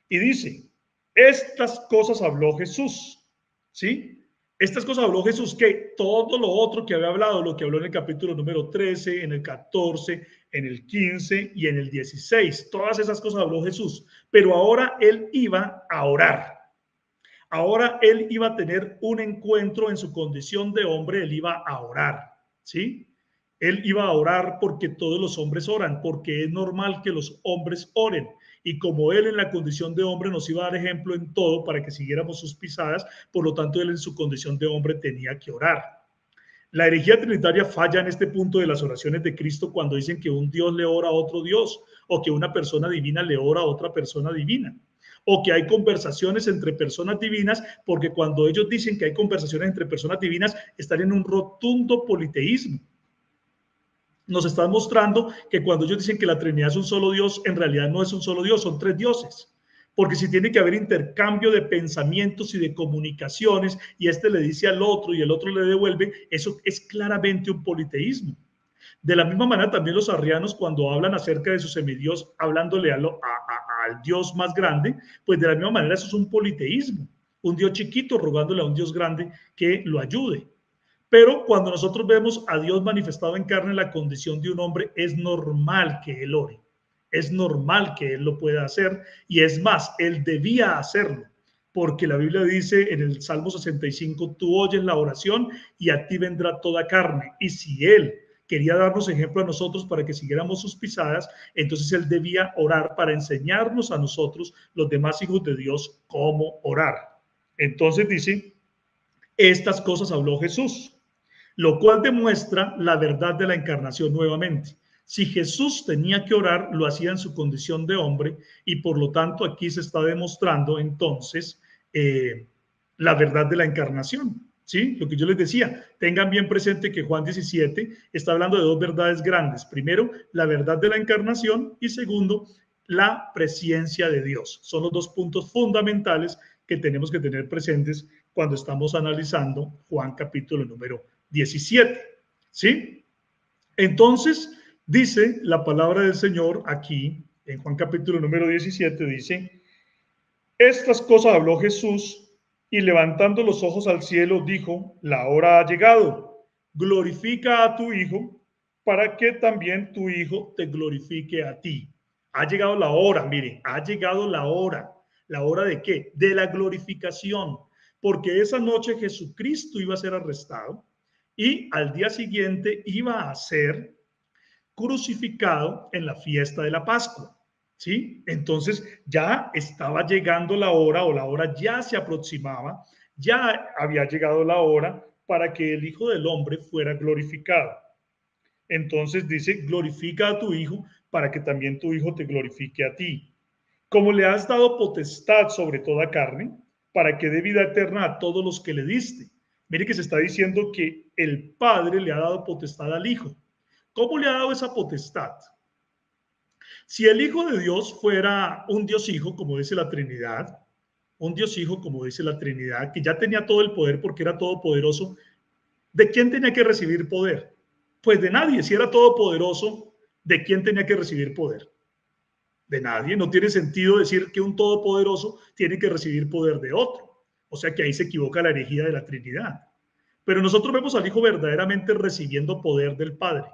B: Y dice, estas cosas habló Jesús, ¿sí? Estas cosas habló Jesús, que todo lo otro que había hablado, lo que habló en el capítulo número 13, en el 14, en el 15 y en el 16. Todas esas cosas habló Jesús, pero ahora él iba a orar. Ahora él iba a tener un encuentro en su condición de hombre, él iba a orar, ¿sí? Él iba a orar porque todos los hombres oran, porque es normal que los hombres oren. Y como él en la condición de hombre nos iba a dar ejemplo en todo para que siguiéramos sus pisadas, por lo tanto él en su condición de hombre tenía que orar. La herejía trinitaria falla en este punto de las oraciones de Cristo cuando dicen que un Dios le ora a otro Dios o que una persona divina le ora a otra persona divina o que hay conversaciones entre personas divinas, porque cuando ellos dicen que hay conversaciones entre personas divinas están en un rotundo politeísmo. Nos están mostrando que cuando ellos dicen que la Trinidad es un solo Dios, en realidad no es un solo Dios, son tres dioses. Porque si tiene que haber intercambio de pensamientos y de comunicaciones, y este le dice al otro y el otro le devuelve, eso es claramente un politeísmo. De la misma manera, también los arrianos, cuando hablan acerca de su semidios, hablándole al Dios más grande, pues de la misma manera eso es un politeísmo. Un Dios chiquito rogándole a un Dios grande que lo ayude. Pero cuando nosotros vemos a Dios manifestado en carne en la condición de un hombre, es normal que él ore. Es normal que él lo pueda hacer. Y es más, él debía hacerlo. Porque la Biblia dice en el Salmo 65, tú oyes la oración y a ti vendrá toda carne. Y si él quería darnos ejemplo a nosotros para que siguiéramos sus pisadas, entonces él debía orar para enseñarnos a nosotros, los demás hijos de Dios, cómo orar. Entonces dice, estas cosas habló Jesús, lo cual demuestra la verdad de la encarnación nuevamente. Si Jesús tenía que orar, lo hacía en su condición de hombre y por lo tanto aquí se está demostrando entonces la verdad de la encarnación. ¿Sí? Lo que yo les decía, tengan bien presente que Juan 17 está hablando de dos verdades grandes. Primero, la verdad de la encarnación y segundo, la presencia de Dios. Son los dos puntos fundamentales que tenemos que tener presentes cuando estamos analizando Juan capítulo número 17. ¿Sí? Entonces, dice la palabra del Señor aquí, en Juan capítulo número 17, dice, estas cosas habló Jesús y levantando los ojos al cielo dijo, la hora ha llegado, glorifica a tu Hijo para que también tu Hijo te glorifique a ti. Ha llegado la hora, miren, ha llegado la hora. ¿La hora de qué? De la glorificación, porque esa noche Jesucristo iba a ser arrestado y al día siguiente iba a ser crucificado en la fiesta de la Pascua. ¿Sí? Entonces ya estaba llegando la hora o la hora ya se aproximaba, ya había llegado la hora para que el Hijo del Hombre fuera glorificado. Entonces dice, glorifica a tu Hijo para que también tu Hijo te glorifique a ti. Como le has dado potestad sobre toda carne, para que dé vida eterna a todos los que le diste. Mire que se está diciendo que el Padre le ha dado potestad al Hijo. ¿Cómo le ha dado esa potestad? Si el Hijo de Dios fuera un Dios Hijo, como dice la Trinidad, un Dios Hijo, como dice la Trinidad, que ya tenía todo el poder porque era todopoderoso, ¿de quién tenía que recibir poder? Pues de nadie. Si era todopoderoso, ¿de quién tenía que recibir poder? De nadie. No tiene sentido decir que un todopoderoso tiene que recibir poder de otro. O sea que ahí se equivoca la herejía de la Trinidad. Pero nosotros vemos al Hijo verdaderamente recibiendo poder del Padre.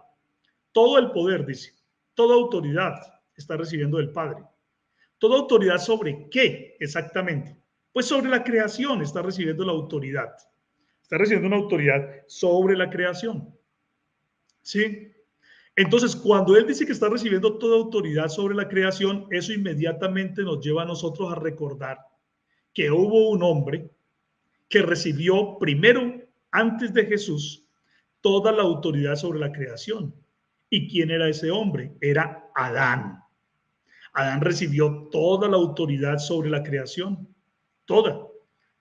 B: Todo el poder, dice, toda autoridad está recibiendo del Padre. ¿Toda autoridad sobre qué exactamente? Pues sobre la creación está recibiendo la autoridad. Está recibiendo una autoridad sobre la creación. ¿Sí? Entonces, cuando él dice que está recibiendo toda autoridad sobre la creación, eso inmediatamente nos lleva a nosotros a recordar que hubo un hombre que recibió primero, antes de Jesús, toda la autoridad sobre la creación. ¿Y quién era ese hombre? Era Adán. Adán recibió toda la autoridad sobre la creación, toda.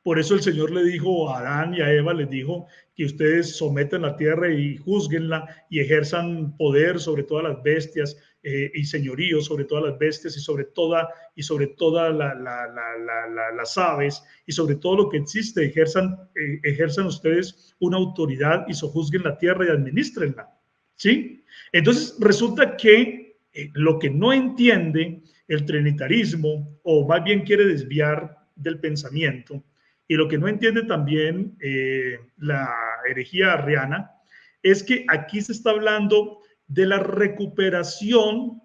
B: Por eso el Señor le dijo a Adán y a Eva, les dijo que ustedes sometan la tierra y juzguenla y ejerzan poder sobre todas las bestias y señorío sobre todas las bestias y sobre todas las aves y sobre todo lo que existe, ejerzan ustedes una autoridad y sojuzguen la tierra y administrenla. ¿Sí? Entonces resulta que lo que no entiende el trinitarismo, o más bien quiere desviar del pensamiento, y lo que no entiende también la herejía arriana, es que aquí se está hablando de la recuperación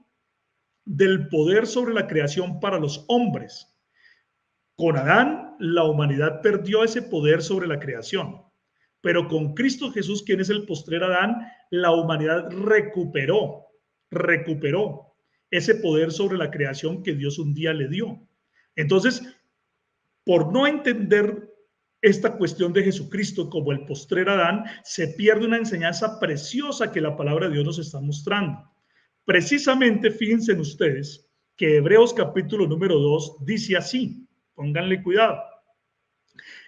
B: del poder sobre la creación para los hombres. Con Adán, la humanidad perdió ese poder sobre la creación, pero con Cristo Jesús, quien es el postrer Adán, la humanidad recuperó ese poder sobre la creación que Dios un día le dio. Entonces, por no entender esta cuestión de Jesucristo como el postrer Adán, se pierde una enseñanza preciosa que la palabra de Dios nos está mostrando. Precisamente, fíjense en ustedes que Hebreos capítulo número 2 dice así, pónganle cuidado.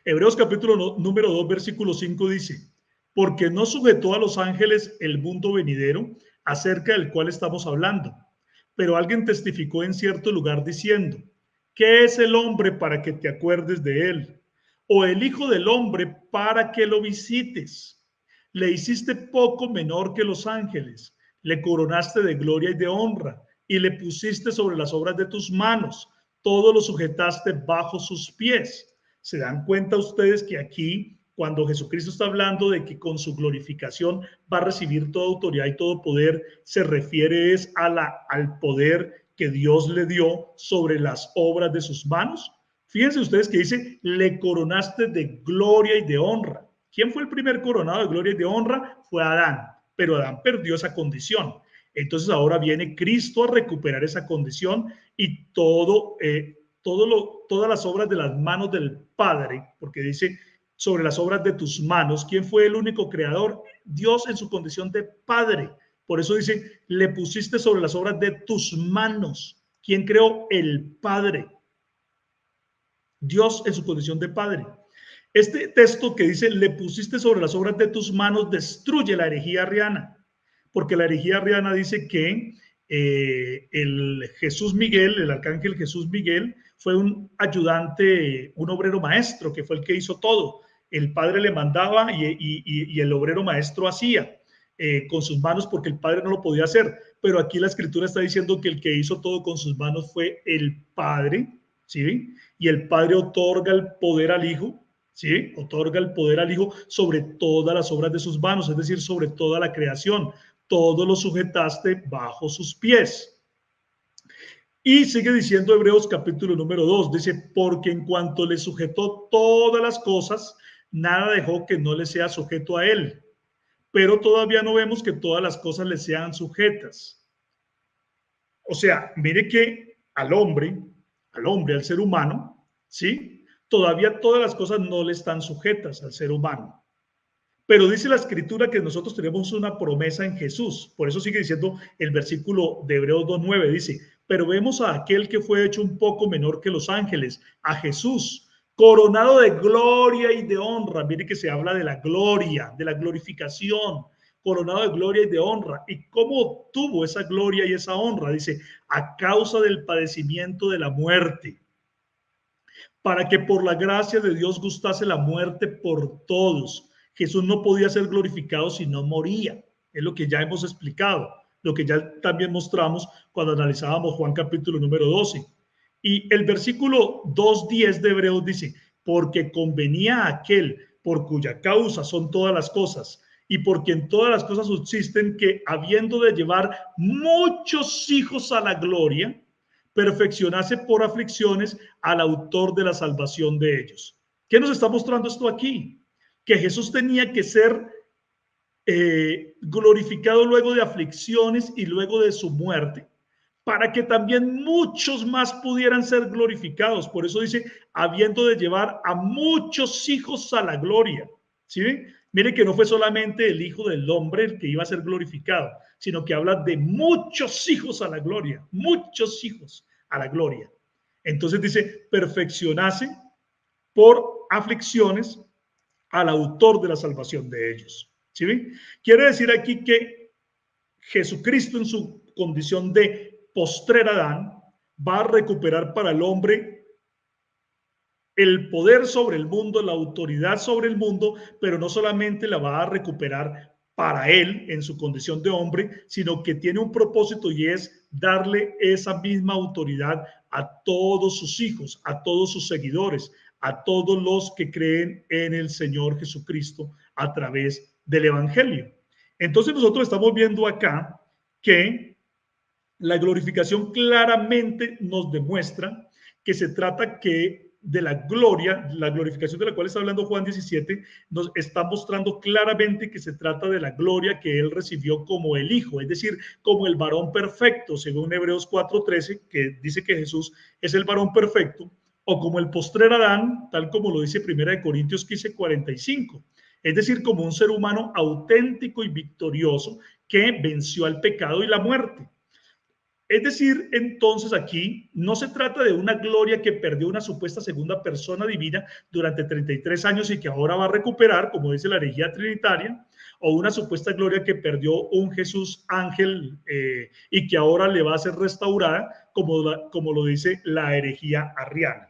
B: Hebreos capítulo número 2, versículo 5 dice, porque no sujetó a los ángeles el mundo venidero acerca del cual estamos hablando, pero alguien testificó en cierto lugar diciendo, ¿qué es el hombre para que te acuerdes de él? ¿O el hijo del hombre para que lo visites? Le hiciste poco menor que los ángeles, le coronaste de gloria y de honra, y le pusiste sobre las obras de tus manos, todo lo sujetaste bajo sus pies. ¿Se dan cuenta ustedes que aquí, cuando Jesucristo está hablando de que con su glorificación va a recibir toda autoridad y todo poder, se refiere es al poder que Dios le dio sobre las obras de sus manos? Fíjense ustedes que dice, le coronaste de gloria y de honra. ¿Quién fue el primer coronado de gloria y de honra? Fue Adán, pero Adán perdió esa condición. Entonces ahora viene Cristo a recuperar esa condición y todas las obras de las manos del Padre, porque dice sobre las obras de tus manos. ¿Quién fue el único creador? Dios en su condición de Padre. Por eso dice, le pusiste sobre las obras de tus manos. ¿Quién creó? El Padre. Dios en su condición de Padre. Este texto que dice, le pusiste sobre las obras de tus manos, destruye la herejía arriana, porque la herejía arriana dice que el Jesús Miguel, el arcángel Jesús Miguel, fue un ayudante, un obrero maestro, que fue el que hizo todo. El padre le mandaba y el obrero maestro hacía con sus manos, porque el padre no lo podía hacer. Pero aquí la escritura está diciendo que el que hizo todo con sus manos fue el Padre, ¿sí? Y el Padre otorga el poder al Hijo, ¿sí? Otorga el poder al Hijo sobre todas las obras de sus manos, es decir, sobre toda la creación. Todo lo sujetaste bajo sus pies. Y sigue diciendo Hebreos capítulo número 2, dice, porque en cuanto le sujetó todas las cosas, nada dejó que no le sea sujeto a él. Pero todavía no vemos que todas las cosas le sean sujetas. O sea, mire que al hombre, al ser humano, ¿sí? Todavía todas las cosas no le están sujetas al ser humano. Pero dice la escritura que nosotros tenemos una promesa en Jesús. Por eso sigue diciendo el versículo de Hebreos 2:9, dice, pero vemos a aquel que fue hecho un poco menor que los ángeles, a Jesús, coronado de gloria y de honra. Mire que se habla de la gloria, de la glorificación, coronado de gloria y de honra. ¿Y cómo obtuvo esa gloria y esa honra? Dice, a causa del padecimiento de la muerte, para que por la gracia de Dios gustase la muerte por todos. Jesús no podía ser glorificado si no moría. Es lo que ya hemos explicado, lo que ya también mostramos cuando analizábamos Juan capítulo número 12. Y el versículo 2:10 de Hebreos dice, porque convenía a aquel por cuya causa son todas las cosas y por quien todas las cosas subsisten, que habiendo de llevar muchos hijos a la gloria, perfeccionase por aflicciones al autor de la salvación de ellos. ¿Qué nos está mostrando esto aquí? Que Jesús tenía que ser glorificado luego de aflicciones y luego de su muerte, para que también muchos más pudieran ser glorificados. Por eso dice, habiendo de llevar a muchos hijos a la gloria. ¿Sí? Mire que no fue solamente el Hijo del Hombre el que iba a ser glorificado, sino que habla de muchos hijos a la gloria, muchos hijos a la gloria. Entonces dice, perfeccionase por aflicciones al autor de la salvación de ellos. ¿Sí ven? Quiere decir aquí que Jesucristo en su condición de postrer Adán va a recuperar para el hombre el poder sobre el mundo, la autoridad sobre el mundo, pero no solamente la va a recuperar para él en su condición de hombre, sino que tiene un propósito y es darle esa misma autoridad a todos sus hijos, a todos sus seguidores, a todos los que creen en el Señor Jesucristo a través del Evangelio. Entonces nosotros estamos viendo acá que la glorificación claramente nos demuestra que se trata que de la gloria, la glorificación de la cual está hablando Juan 17, nos está mostrando claramente que se trata de la gloria que él recibió como el Hijo, es decir, como el varón perfecto, según Hebreos 4:13, que dice que Jesús es el varón perfecto, o como el postrer Adán, tal como lo dice 1 Corintios 15:45, es decir, como un ser humano auténtico y victorioso que venció al pecado y la muerte. Es decir, entonces aquí no se trata de una gloria que perdió una supuesta segunda persona divina durante 33 años y que ahora va a recuperar, como dice la herejía trinitaria, o una supuesta gloria que perdió un Jesús ángel y que ahora le va a ser restaurada, como lo dice la herejía arriana.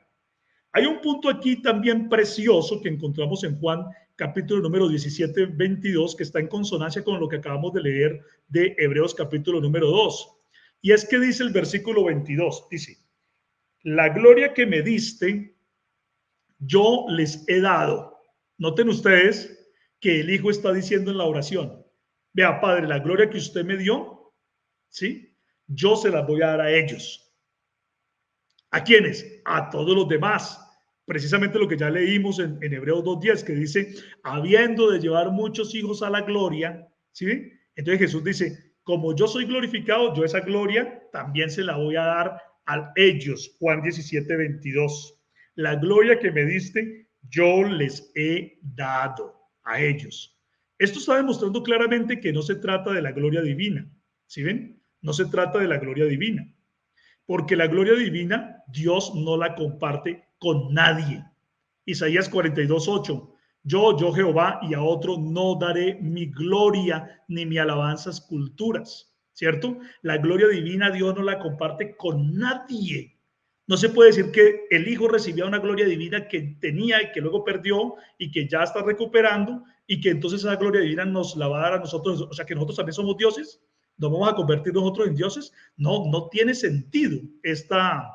B: Hay un punto aquí también precioso que encontramos en Juan capítulo número 17, 22, que está en consonancia con lo que acabamos de leer de Hebreos capítulo número 2. Y es que dice el versículo 22, dice, la gloria que me diste, yo les he dado. Noten ustedes que el Hijo está diciendo en la oración, vea, Padre, la gloria que usted me dio, ¿sí? Yo se las voy a dar a ellos. ¿A quiénes? A todos los demás. Precisamente lo que ya leímos en Hebreos 2:10, que dice, habiendo de llevar muchos hijos a la gloria, ¿sí? Entonces Jesús dice, como yo soy glorificado, yo esa gloria también se la voy a dar a ellos. Juan 17:22. La gloria que me diste, yo les he dado a ellos. Esto está demostrando claramente que no se trata de la gloria divina. ¿Sí ven? No se trata de la gloria divina. Porque la gloria divina, Dios no la comparte con nadie. Isaías 42:8. Yo Jehová, y a otro no daré mi gloria ni mi alabanza a esculturas, ¿cierto? La gloria divina Dios no la comparte con nadie. No se puede decir que el Hijo recibía una gloria divina que tenía y que luego perdió y que ya está recuperando y que entonces esa gloria divina nos la va a dar a nosotros, o sea que nosotros también somos dioses. ¿Nos vamos a convertir nosotros en dioses? No, no tiene sentido esta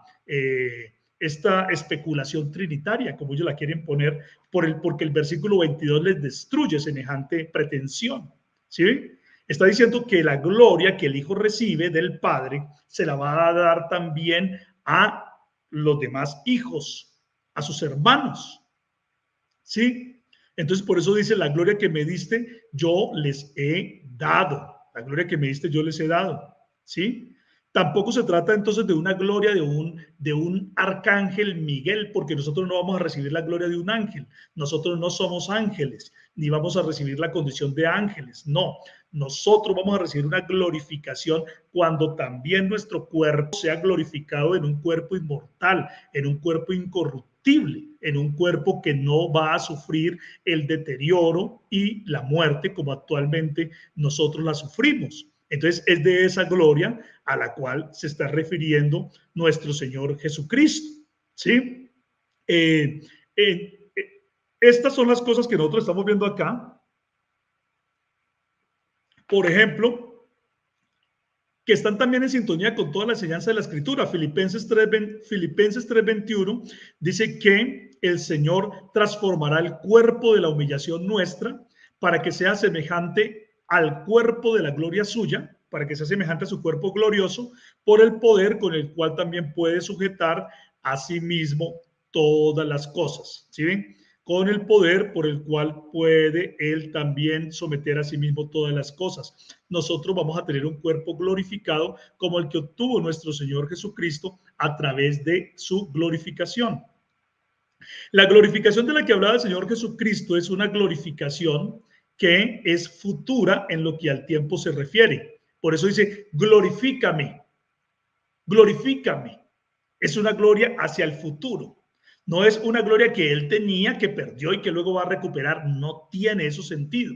B: especulación trinitaria, como ellos la quieren poner, porque el versículo 22 les destruye semejante pretensión. ¿Sí? Está diciendo que la gloria que el Hijo recibe del Padre se la va a dar también a los demás hijos, a sus hermanos. ¿Sí? Entonces, por eso dice, la gloria que me diste, yo les he dado. La gloria que me diste, yo les he dado. ¿Sí? Tampoco se trata entonces de una gloria de un arcángel Miguel, porque nosotros no vamos a recibir la gloria de un ángel. Nosotros no somos ángeles, ni vamos a recibir la condición de ángeles. No, nosotros vamos a recibir una glorificación cuando también nuestro cuerpo sea glorificado en un cuerpo inmortal, en un cuerpo incorruptible, en un cuerpo que no va a sufrir el deterioro y la muerte como actualmente nosotros la sufrimos. Entonces es de esa gloria a la cual se está refiriendo nuestro Señor Jesucristo. ¿Sí? Estas son las cosas que nosotros estamos viendo acá. Por ejemplo, que están también en sintonía con toda la enseñanza de la Escritura. Filipenses 3:21 dice que el Señor transformará el cuerpo de la humillación nuestra para que sea semejante al cuerpo de la gloria suya, para que sea semejante a su cuerpo glorioso, por el poder con el cual también puede sujetar a sí mismo todas las cosas. ¿Sí ven? Con el poder por el cual puede él también someter a sí mismo todas las cosas. Nosotros vamos a tener un cuerpo glorificado como el que obtuvo nuestro Señor Jesucristo a través de su glorificación. La glorificación de la que hablaba el Señor Jesucristo es una glorificación que es futura en lo que al tiempo se refiere. Por eso dice, glorifícame, glorifícame. Es una gloria hacia el futuro. No es una gloria que él tenía, que perdió y que luego va a recuperar. No tiene eso sentido.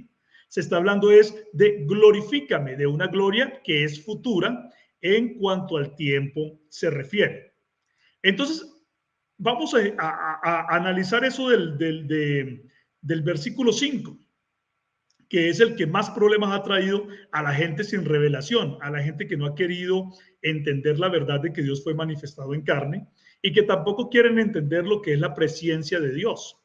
B: Se está hablando es de glorifícame, de una gloria que es futura en cuanto al tiempo se refiere. Entonces, vamos a analizar eso del versículo 5. Que es el que más problemas ha traído a la gente sin revelación, a la gente que no ha querido entender la verdad de que Dios fue manifestado en carne y que tampoco quieren entender lo que es la presencia de Dios.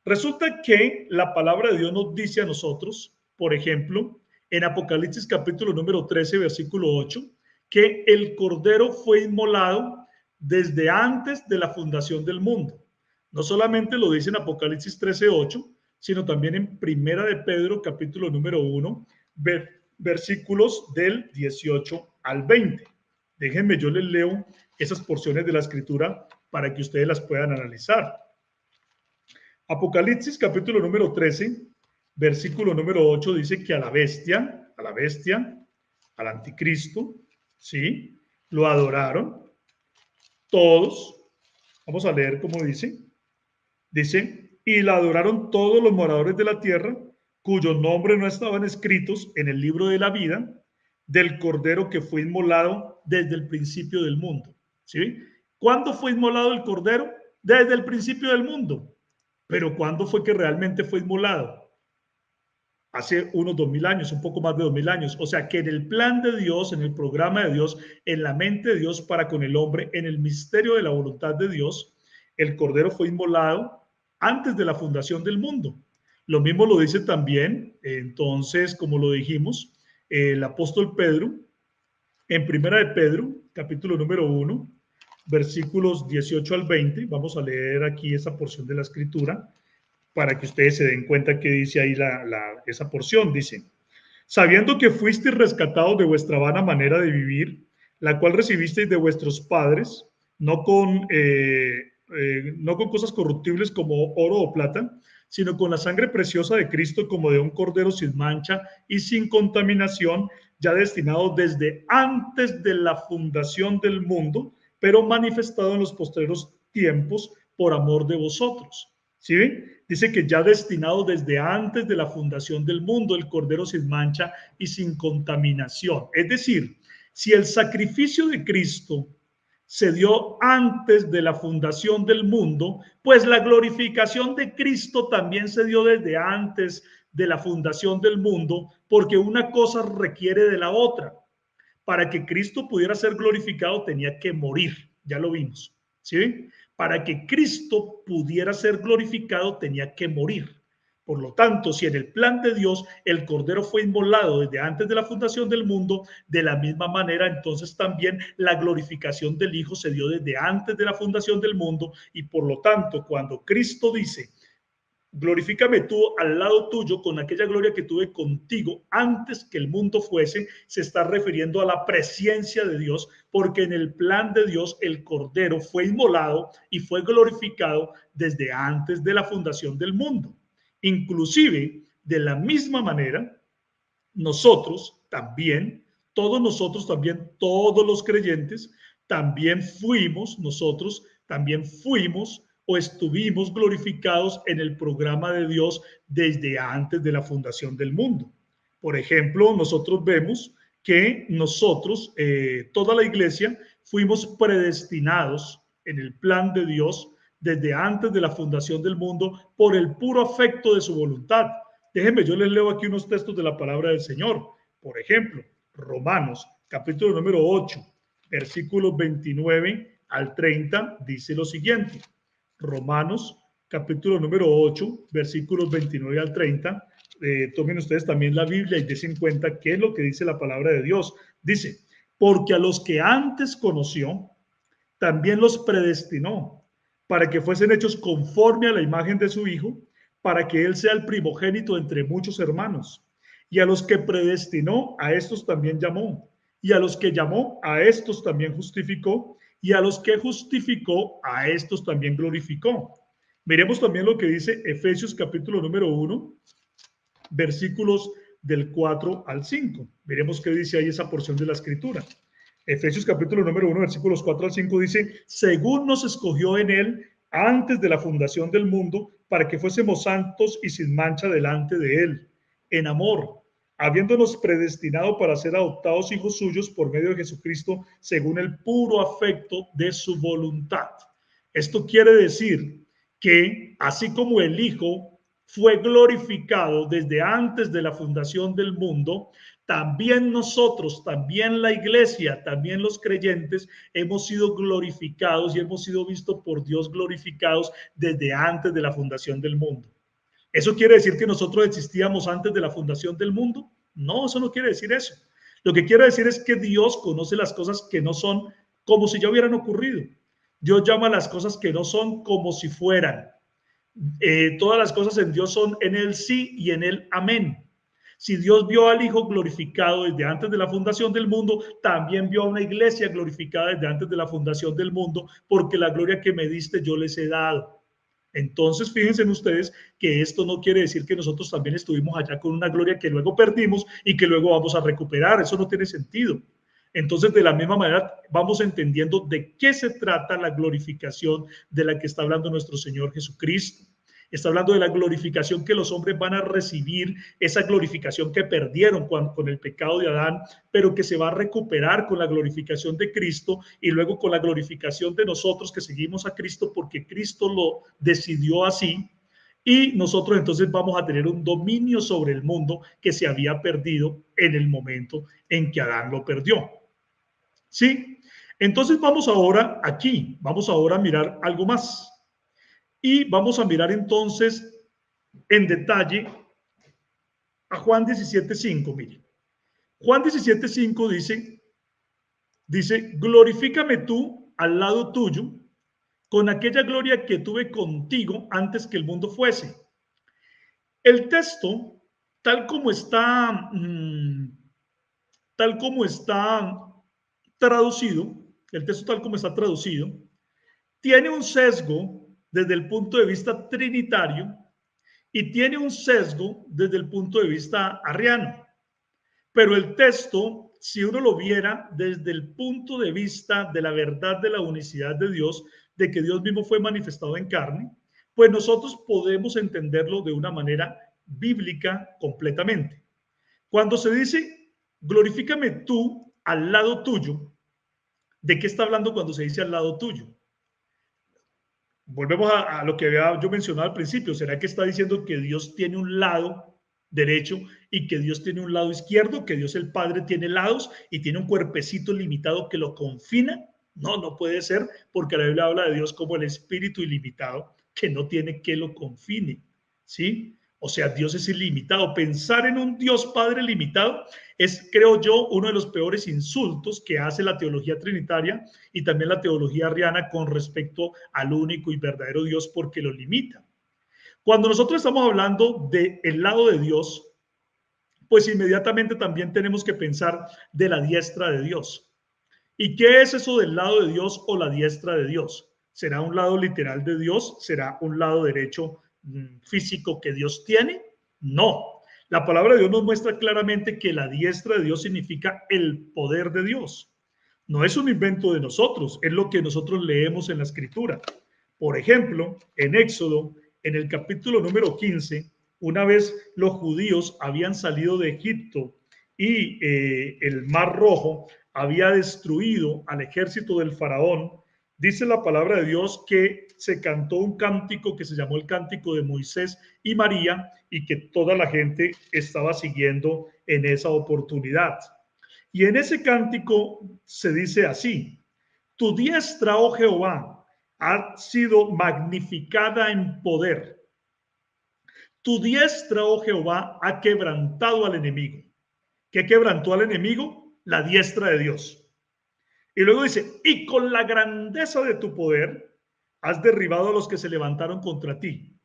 B: Resulta que la palabra de Dios nos dice a nosotros, por ejemplo, en Apocalipsis capítulo número 13, versículo 8, que el Cordero fue inmolado desde antes de la fundación del mundo. No solamente lo dice en Apocalipsis 13, 8, sino también en Primera de Pedro capítulo número 1, versículos del 18 al 20. Déjenme, yo les leo esas porciones de la Escritura para que ustedes las puedan analizar. Apocalipsis capítulo número 13, versículo número 8 dice que a la bestia, al anticristo, ¿sí? Lo adoraron todos. Vamos a leer cómo dice. Dice, y la adoraron todos los moradores de la tierra, cuyos nombres no estaban escritos en el libro de la vida del Cordero que fue inmolado desde el principio del mundo. ¿Sí? ¿Cuándo fue inmolado el Cordero? Desde el principio del mundo. Pero ¿cuándo fue que realmente fue inmolado? Hace unos 2000 años, un poco más de 2000 años. O sea que en el plan de Dios, en el programa de Dios, en la mente de Dios para con el hombre, en el misterio de la voluntad de Dios, el Cordero fue inmolado antes de la fundación del mundo. Lo mismo lo dice también, entonces, como lo dijimos, el apóstol Pedro, en Primera de Pedro, capítulo número 1, versículos 18 al 20. Vamos a leer aquí esa porción de la Escritura para que ustedes se den cuenta que dice ahí esa porción. Dice, sabiendo que fuisteis rescatados de vuestra vana manera de vivir, la cual recibisteis de vuestros padres, no con cosas corruptibles como oro o plata, sino con la sangre preciosa de Cristo, como de un cordero sin mancha y sin contaminación, ya destinado desde antes de la fundación del mundo, pero manifestado en los postreros tiempos por amor de vosotros. ¿Sí ven? Dice que ya destinado desde antes de la fundación del mundo, el cordero sin mancha y sin contaminación. Es decir, si el sacrificio de Cristo se dio antes de la fundación del mundo, pues la glorificación de Cristo también se dio desde antes de la fundación del mundo, porque una cosa requiere de la otra. Para que Cristo pudiera ser glorificado tenía que morir, ya lo vimos, ¿sí? Para que Cristo pudiera ser glorificado tenía que morir. Por lo tanto, si en el plan de Dios el Cordero fue inmolado desde antes de la fundación del mundo, de la misma manera, entonces también la glorificación del Hijo se dio desde antes de la fundación del mundo, y por lo tanto, cuando Cristo dice, glorifícame tú al lado tuyo con aquella gloria que tuve contigo antes que el mundo fuese, se está refiriendo a la presencia de Dios, porque en el plan de Dios el Cordero fue inmolado y fue glorificado desde antes de la fundación del mundo. Inclusive, de la misma manera, nosotros también, todos los creyentes, también fuimos o estuvimos glorificados en el programa de Dios desde antes de la fundación del mundo. Por ejemplo, nosotros vemos que nosotros, toda la iglesia, fuimos predestinados en el plan de Dios desde antes de la fundación del mundo por el puro afecto de su voluntad. Déjenme, yo les leo aquí unos textos de la palabra del Señor. Por ejemplo, Romanos, capítulo número 8, versículos 29 al 30, dice lo siguiente. Romanos, capítulo número 8, versículos 29 al 30. Tomen ustedes también la Biblia y den cuenta qué es lo que dice la palabra de Dios. Dice, porque a los que antes conoció, también los predestinó para que fuesen hechos conforme a la imagen de su Hijo, para que Él sea el primogénito entre muchos hermanos. Y a los que predestinó, a estos también llamó. Y a los que llamó, a estos también justificó. Y a los que justificó, a estos también glorificó. Miremos también lo que dice Efesios capítulo número 1, versículos del 4 al 5. Miremos qué dice ahí esa porción de la Escritura. Efesios capítulo número 1, versículos 4 al 5 dice, según nos escogió en él antes de la fundación del mundo, para que fuésemos santos y sin mancha delante de él, en amor, habiéndonos predestinado para ser adoptados hijos suyos por medio de Jesucristo, según el puro afecto de su voluntad. Esto quiere decir que así como el Hijo fue glorificado desde antes de la fundación del mundo, también nosotros, también la iglesia, también los creyentes hemos sido glorificados y hemos sido vistos por Dios glorificados desde antes de la fundación del mundo. ¿Eso quiere decir que nosotros existíamos antes de la fundación del mundo? No, eso no quiere decir eso. Lo que quiere decir es que Dios conoce las cosas que no son como si ya hubieran ocurrido. Dios llama a las cosas que no son como si fueran. Todas las cosas en Dios son en el sí y en el amén. Si Dios vio al Hijo glorificado desde antes de la fundación del mundo, también vio a una iglesia glorificada desde antes de la fundación del mundo, porque la gloria que me diste yo les he dado. Entonces, fíjense en ustedes que esto no quiere decir que nosotros también estuvimos allá con una gloria que luego perdimos y que luego vamos a recuperar. Eso no tiene sentido. Entonces, de la misma manera, vamos entendiendo de qué se trata la glorificación de la que está hablando nuestro Señor Jesucristo. Está hablando de la glorificación que los hombres van a recibir, esa glorificación que perdieron con el pecado de Adán, pero que se va a recuperar con la glorificación de Cristo y luego con la glorificación de nosotros que seguimos a Cristo porque Cristo lo decidió así. Y nosotros entonces vamos a tener un dominio sobre el mundo que se había perdido en el momento en que Adán lo perdió. ¿Sí? Entonces vamos ahora aquí, vamos ahora a mirar algo más. Y vamos a mirar entonces en detalle a Juan 17:5. Mire, Juan 17:5 dice, glorifícame tú al lado tuyo con aquella gloria que tuve contigo antes que el mundo fuese. El texto, tal como está traducido, el texto tal como está traducido, tiene un sesgo desde el punto de vista trinitario y tiene un sesgo desde el punto de vista arriano. Pero el texto, si uno lo viera desde el punto de vista de la verdad de la unicidad de Dios, de que Dios mismo fue manifestado en carne, pues nosotros podemos entenderlo de una manera bíblica completamente. Cuando se dice, glorifícame tú al lado tuyo, ¿de qué está hablando cuando se dice al lado tuyo? Volvemos a lo que había yo mencionado al principio. ¿Será que está diciendo que Dios tiene un lado derecho y que Dios tiene un lado izquierdo, que Dios el Padre tiene lados y tiene un cuerpecito limitado que lo confina? No, no puede ser, porque la Biblia habla de Dios como el espíritu ilimitado que no tiene que lo confine, ¿sí? O sea, Dios es ilimitado. Pensar en un Dios Padre limitado es, creo yo, uno de los peores insultos que hace la teología trinitaria y también la teología arriana con respecto al único y verdadero Dios, porque lo limita. Cuando nosotros estamos hablando del lado de Dios, pues inmediatamente también tenemos que pensar de la diestra de Dios. ¿Y qué es eso del lado de Dios o la diestra de Dios? ¿Será un lado literal de Dios? ¿Será un lado derecho físico que Dios tiene? No. La palabra de Dios nos muestra claramente que la diestra de Dios significa el poder de Dios. No es un invento de nosotros, es lo que nosotros leemos en la Escritura. Por ejemplo, en Éxodo, en el capítulo número 15, una vez los judíos habían salido de Egipto y el Mar Rojo había destruido al ejército del faraón, dice la palabra de Dios que se cantó un cántico que se llamó el cántico de Moisés y María y que toda la gente estaba siguiendo en esa oportunidad. Y en ese cántico se dice así: tu diestra, oh Jehová, ha sido magnificada en poder. Tu diestra, oh Jehová, ha quebrantado al enemigo. ¿Qué quebrantó al enemigo? La diestra de Dios. Y luego dice, y con la grandeza de tu poder has derribado a los que se levantaron contra ti.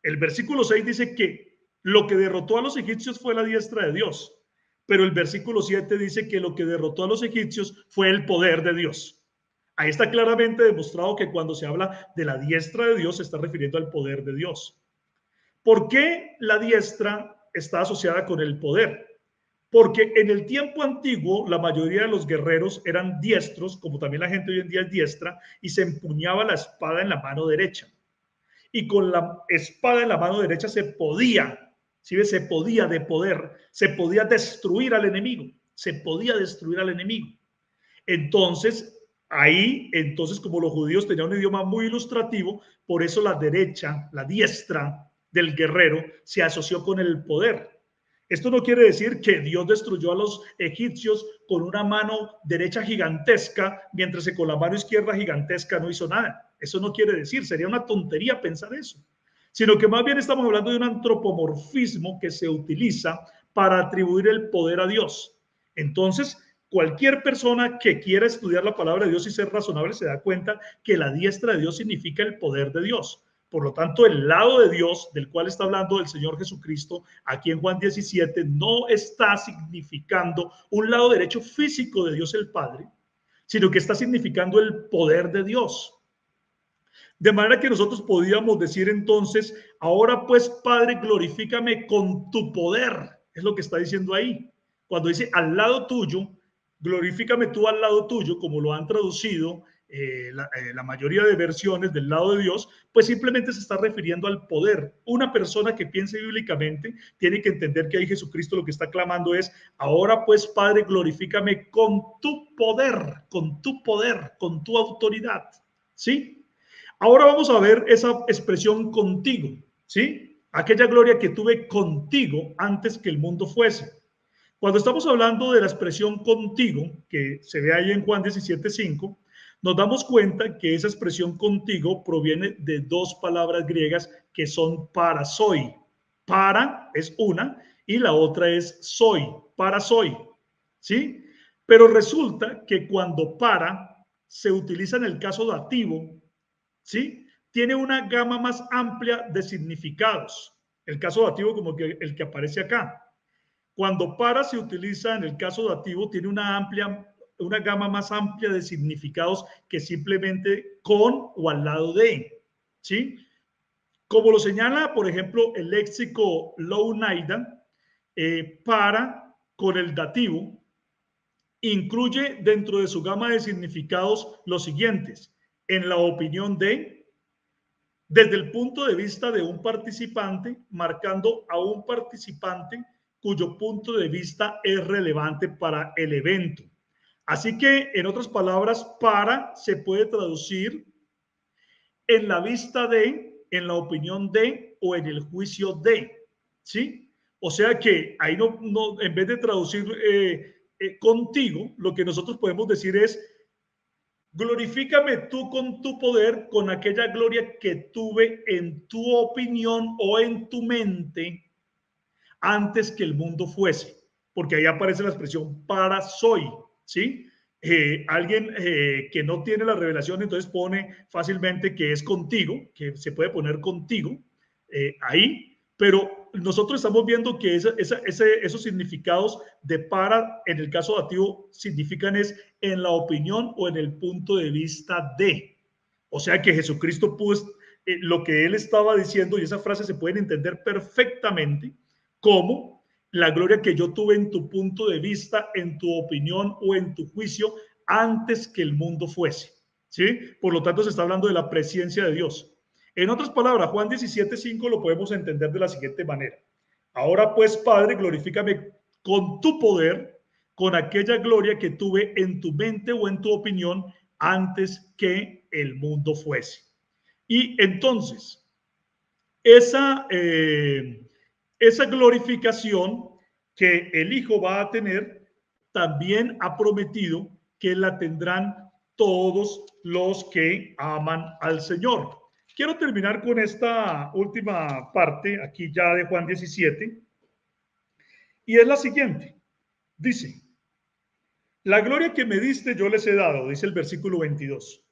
B: El versículo 6 dice que lo que derrotó a los egipcios fue la diestra de Dios, pero el versículo 7 dice que lo que derrotó a los egipcios fue el poder de Dios. Ahí está claramente demostrado que cuando se habla de la diestra de Dios se está refiriendo al poder de Dios. ¿Por qué la diestra está asociada con el poder? Porque en el tiempo antiguo la mayoría de los guerreros eran diestros, como también la gente hoy en día es diestra, y se empuñaba la espada en la mano derecha. Y con la espada en la mano derecha se podía, ¿sí ves? Se podía destruir al enemigo, se podía destruir al enemigo. Entonces, como los judíos tenían un idioma muy ilustrativo, por eso la derecha, la diestra del guerrero se asoció con el poder. Esto no quiere decir que Dios destruyó a los egipcios con una mano derecha gigantesca, mientras que con la mano izquierda gigantesca no hizo nada. Eso no quiere decir, sería una tontería pensar eso. Sino que más bien estamos hablando de un antropomorfismo que se utiliza para atribuir el poder a Dios. Entonces, cualquier persona que quiera estudiar la palabra de Dios y ser razonable se da cuenta que la diestra de Dios significa el poder de Dios. Por lo tanto, el lado de Dios del cual está hablando el Señor Jesucristo aquí en Juan 17 no está significando un lado derecho físico de Dios el Padre, sino que está significando el poder de Dios. De manera que nosotros podíamos decir entonces, ahora pues Padre, glorifícame con tu poder. Es lo que está diciendo ahí. Cuando dice al lado tuyo, glorifícame tú al lado tuyo, como lo han traducido la mayoría de versiones del lado de Dios, pues simplemente se está refiriendo al poder. Una persona que piense bíblicamente tiene que entender que ahí Jesucristo lo que está clamando es, ahora pues Padre, glorifícame con tu poder, con tu autoridad. ¿Sí? Ahora vamos a ver esa expresión contigo, ¿sí? Aquella gloria que tuve contigo antes que el mundo fuese. Cuando estamos hablando de la expresión contigo, que se ve ahí en Juan 17:5, nos damos cuenta que esa expresión contigo proviene de dos palabras griegas que son para soy. Para es una y la otra es soy, para soy, ¿sí? Pero resulta que cuando para se utiliza en el caso dativo, ¿sí? Tiene una gama más amplia de significados. El caso dativo como que el que aparece acá. Cuando para se utiliza en el caso dativo, tiene una gama más amplia de significados que simplemente con o al lado de, ¿sí? Como lo señala, por ejemplo, el léxico Louw-Nida, para con el dativo incluye dentro de su gama de significados los siguientes: en la opinión de, desde el punto de vista de un participante, marcando a un participante cuyo punto de vista es relevante para el evento. Así que, en otras palabras, para se puede traducir en la vista de, en la opinión de o en el juicio de, ¿sí? O sea que ahí no en vez de traducir contigo, lo que nosotros podemos decir es, glorifícame tú con tu poder, con aquella gloria que tuve en tu opinión o en tu mente antes que el mundo fuese, porque ahí aparece la expresión para soy, ¿sí? Alguien que no tiene la revelación, entonces pone fácilmente que es contigo, que se puede poner contigo ahí, pero nosotros estamos viendo que esos significados de para, en el caso dativo, significan es en la opinión o en el punto de vista de. O sea que Jesucristo puso lo que él estaba diciendo, y esa frase se puede entender perfectamente como la gloria que yo tuve en tu punto de vista, en tu opinión o en tu juicio antes que el mundo fuese, ¿sí? Por lo tanto, se está hablando de la presencia de Dios. En otras palabras, Juan 17:5 lo podemos entender de la siguiente manera. Ahora pues, Padre, glorifícame con tu poder, con aquella gloria que tuve en tu mente o en tu opinión antes que el mundo fuese. Y entonces, esa glorificación que el Hijo va a tener, también ha prometido que la tendrán todos los que aman al Señor. Quiero terminar con esta última parte, aquí ya de Juan 17, y es la siguiente. Dice, la gloria que me diste yo les he dado, dice el versículo 22.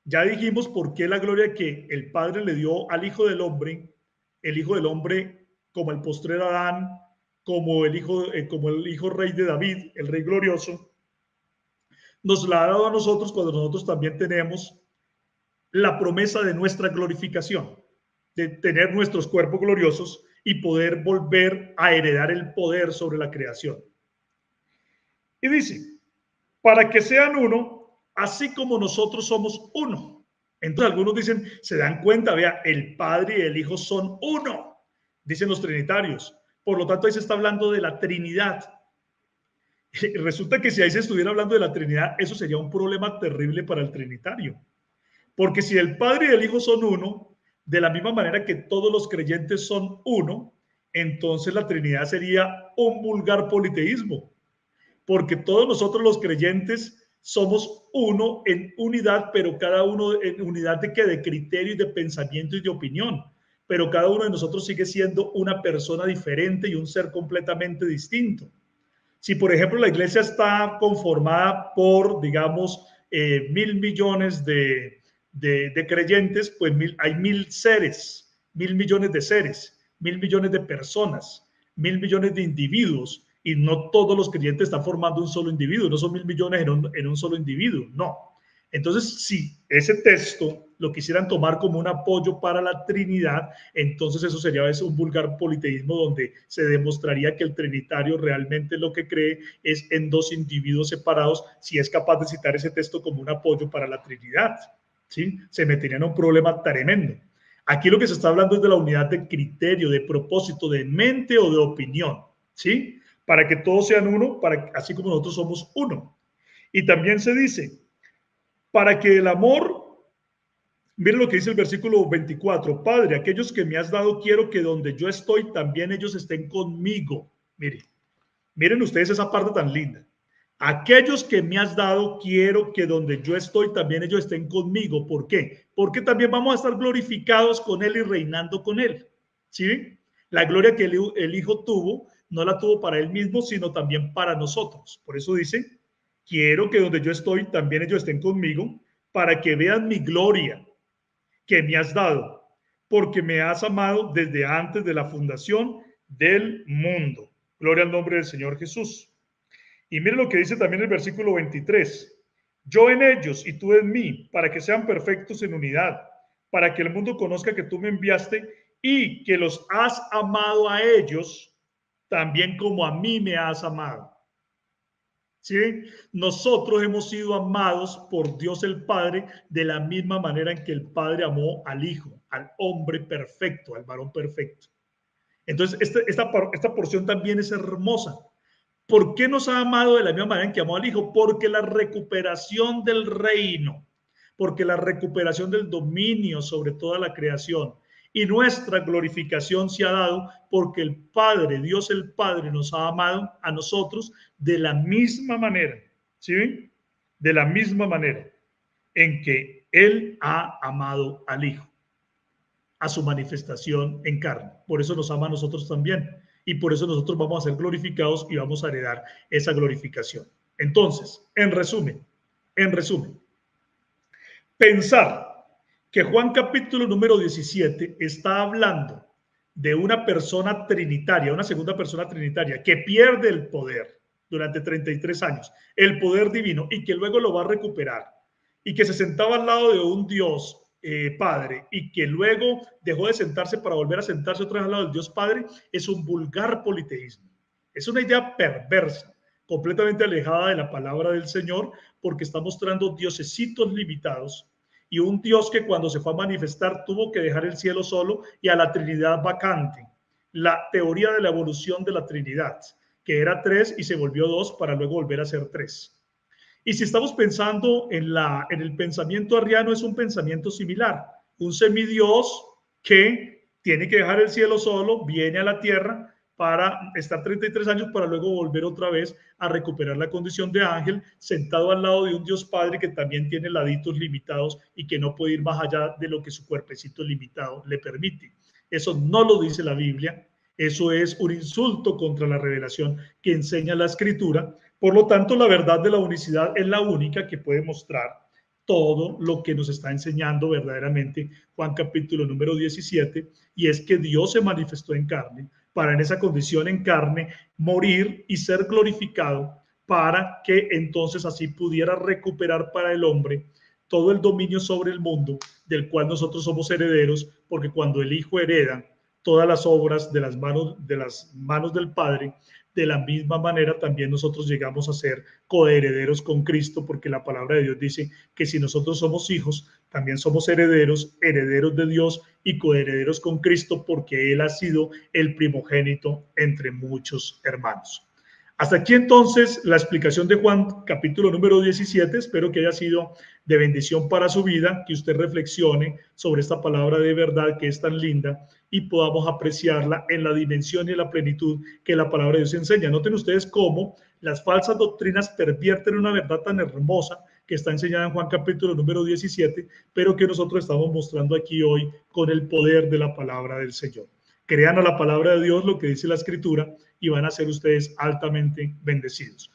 B: Ya dijimos por qué la gloria que el Padre le dio al Hijo del Hombre, el Hijo del Hombre como el postrer Adán, como el hijo rey de David, el rey glorioso, nos la ha dado a nosotros cuando nosotros también tenemos la promesa de nuestra glorificación, de tener nuestros cuerpos gloriosos y poder volver a heredar el poder sobre la creación. Y dice, para que sean uno, así como nosotros somos uno. Entonces algunos dicen, se dan cuenta, vea, el Padre y el Hijo son uno, dicen los trinitarios. Por lo tanto, ahí se está hablando de la Trinidad. Resulta que si ahí se estuviera hablando de la Trinidad, eso sería un problema terrible para el trinitario. Porque si el Padre y el Hijo son uno, de la misma manera que todos los creyentes son uno, entonces la Trinidad sería un vulgar politeísmo. Porque todos nosotros los creyentes somos uno en unidad, pero cada uno en unidad de criterio y de pensamiento y de opinión. pero cada uno de nosotros sigue siendo una persona diferente y un ser completamente distinto. Si, por ejemplo, la iglesia está conformada por, digamos, 1.000 millones de creyentes, pues hay 1.000 seres, 1.000 millones de seres, 1.000 millones de personas, 1.000 millones de individuos, y no todos los creyentes están formando un solo individuo, no son 1.000 millones en un solo individuo, no. Entonces, si ese texto lo quisieran tomar como un apoyo para la Trinidad, entonces eso sería un vulgar politeísmo donde se demostraría que el trinitario realmente lo que cree es en dos individuos separados, si es capaz de citar ese texto como un apoyo para la Trinidad, ¿sí? Se metería en un problema tremendo. Aquí lo que se está hablando es de la unidad de criterio, de propósito, de mente o de opinión, ¿sí? Para que todos sean uno, así como nosotros somos uno. Y también se dice, para que el amor, miren lo que dice el versículo 24, Padre, aquellos que me has dado, quiero que donde yo estoy, también ellos estén conmigo. Miren ustedes esa parte tan linda. Aquellos que me has dado, quiero que donde yo estoy, también ellos estén conmigo. ¿Por qué? Porque también vamos a estar glorificados con Él y reinando con Él. ¿Sí? La gloria que el Hijo tuvo, no la tuvo para Él mismo, sino también para nosotros. Por eso dice, quiero que donde yo estoy, también ellos estén conmigo, para que vean mi gloria que me has dado, porque me has amado desde antes de la fundación del mundo. Gloria al nombre del Señor Jesús. Y mire lo que dice también el versículo 23. Yo en ellos y tú en mí, para que sean perfectos en unidad, para que el mundo conozca que tú me enviaste y que los has amado a ellos, también como a mí me has amado. ¿Sí? Nosotros hemos sido amados por Dios el Padre de la misma manera en que el Padre amó al Hijo, al hombre perfecto, al varón perfecto. Entonces, esta porción también es hermosa. ¿Por qué nos ha amado de la misma manera en que amó al Hijo? Porque la recuperación del reino, porque la recuperación del dominio sobre toda la creación y nuestra glorificación se ha dado porque el Padre, Dios el Padre, nos ha amado a nosotros de la misma manera, ¿sí? De la misma manera en que Él ha amado al Hijo, a su manifestación en carne. Por eso nos ama a nosotros también. Y por eso nosotros vamos a ser glorificados y vamos a heredar esa glorificación. Entonces, en resumen, pensar que Juan capítulo número 17 está hablando de una persona trinitaria, una segunda persona trinitaria, que pierde el poder durante 33 años, el poder divino, y que luego lo va a recuperar, y que se sentaba al lado de un Dios Padre, y que luego dejó de sentarse para volver a sentarse otra vez al lado del Dios Padre, es un vulgar politeísmo. Es una idea perversa, completamente alejada de la palabra del Señor, porque está mostrando diosesitos limitados y un Dios que cuando se fue a manifestar tuvo que dejar el cielo solo y a la Trinidad vacante. La teoría de la evolución de la Trinidad, que era 3 y se volvió 2 para luego volver a ser 3. Y si estamos pensando en el pensamiento arriano, es un pensamiento similar. Un semidios que tiene que dejar el cielo solo, viene a la tierra para estar 33 años para luego volver otra vez a recuperar la condición de ángel, sentado al lado de un Dios Padre que también tiene laditos limitados y que no puede ir más allá de lo que su cuerpecito limitado le permite. Eso no lo dice la Biblia. Eso es un insulto contra la revelación que enseña la Escritura. Por lo tanto, la verdad de la unicidad es la única que puede mostrar todo lo que nos está enseñando verdaderamente Juan capítulo número 17, y es que Dios se manifestó en carne para en esa condición en carne morir y ser glorificado para que entonces así pudiera recuperar para el hombre todo el dominio sobre el mundo del cual nosotros somos herederos, porque cuando el Hijo hereda todas las obras de las manos del Padre, de la misma manera también nosotros llegamos a ser coherederos con Cristo, porque la palabra de Dios dice que si nosotros somos hijos, también somos herederos, herederos de Dios y coherederos con Cristo, porque Él ha sido el primogénito entre muchos hermanos. Hasta aquí entonces la explicación de Juan capítulo número 17. Espero que haya sido de bendición para su vida, que usted reflexione sobre esta palabra de verdad que es tan linda y podamos apreciarla en la dimensión y en la plenitud que la palabra de Dios enseña. Noten ustedes cómo las falsas doctrinas pervierten una verdad tan hermosa que está enseñada en Juan capítulo número 17, pero que nosotros estamos mostrando aquí hoy con el poder de la palabra del Señor. Crean a la palabra de Dios, lo que dice la Escritura, y van a ser ustedes altamente bendecidos.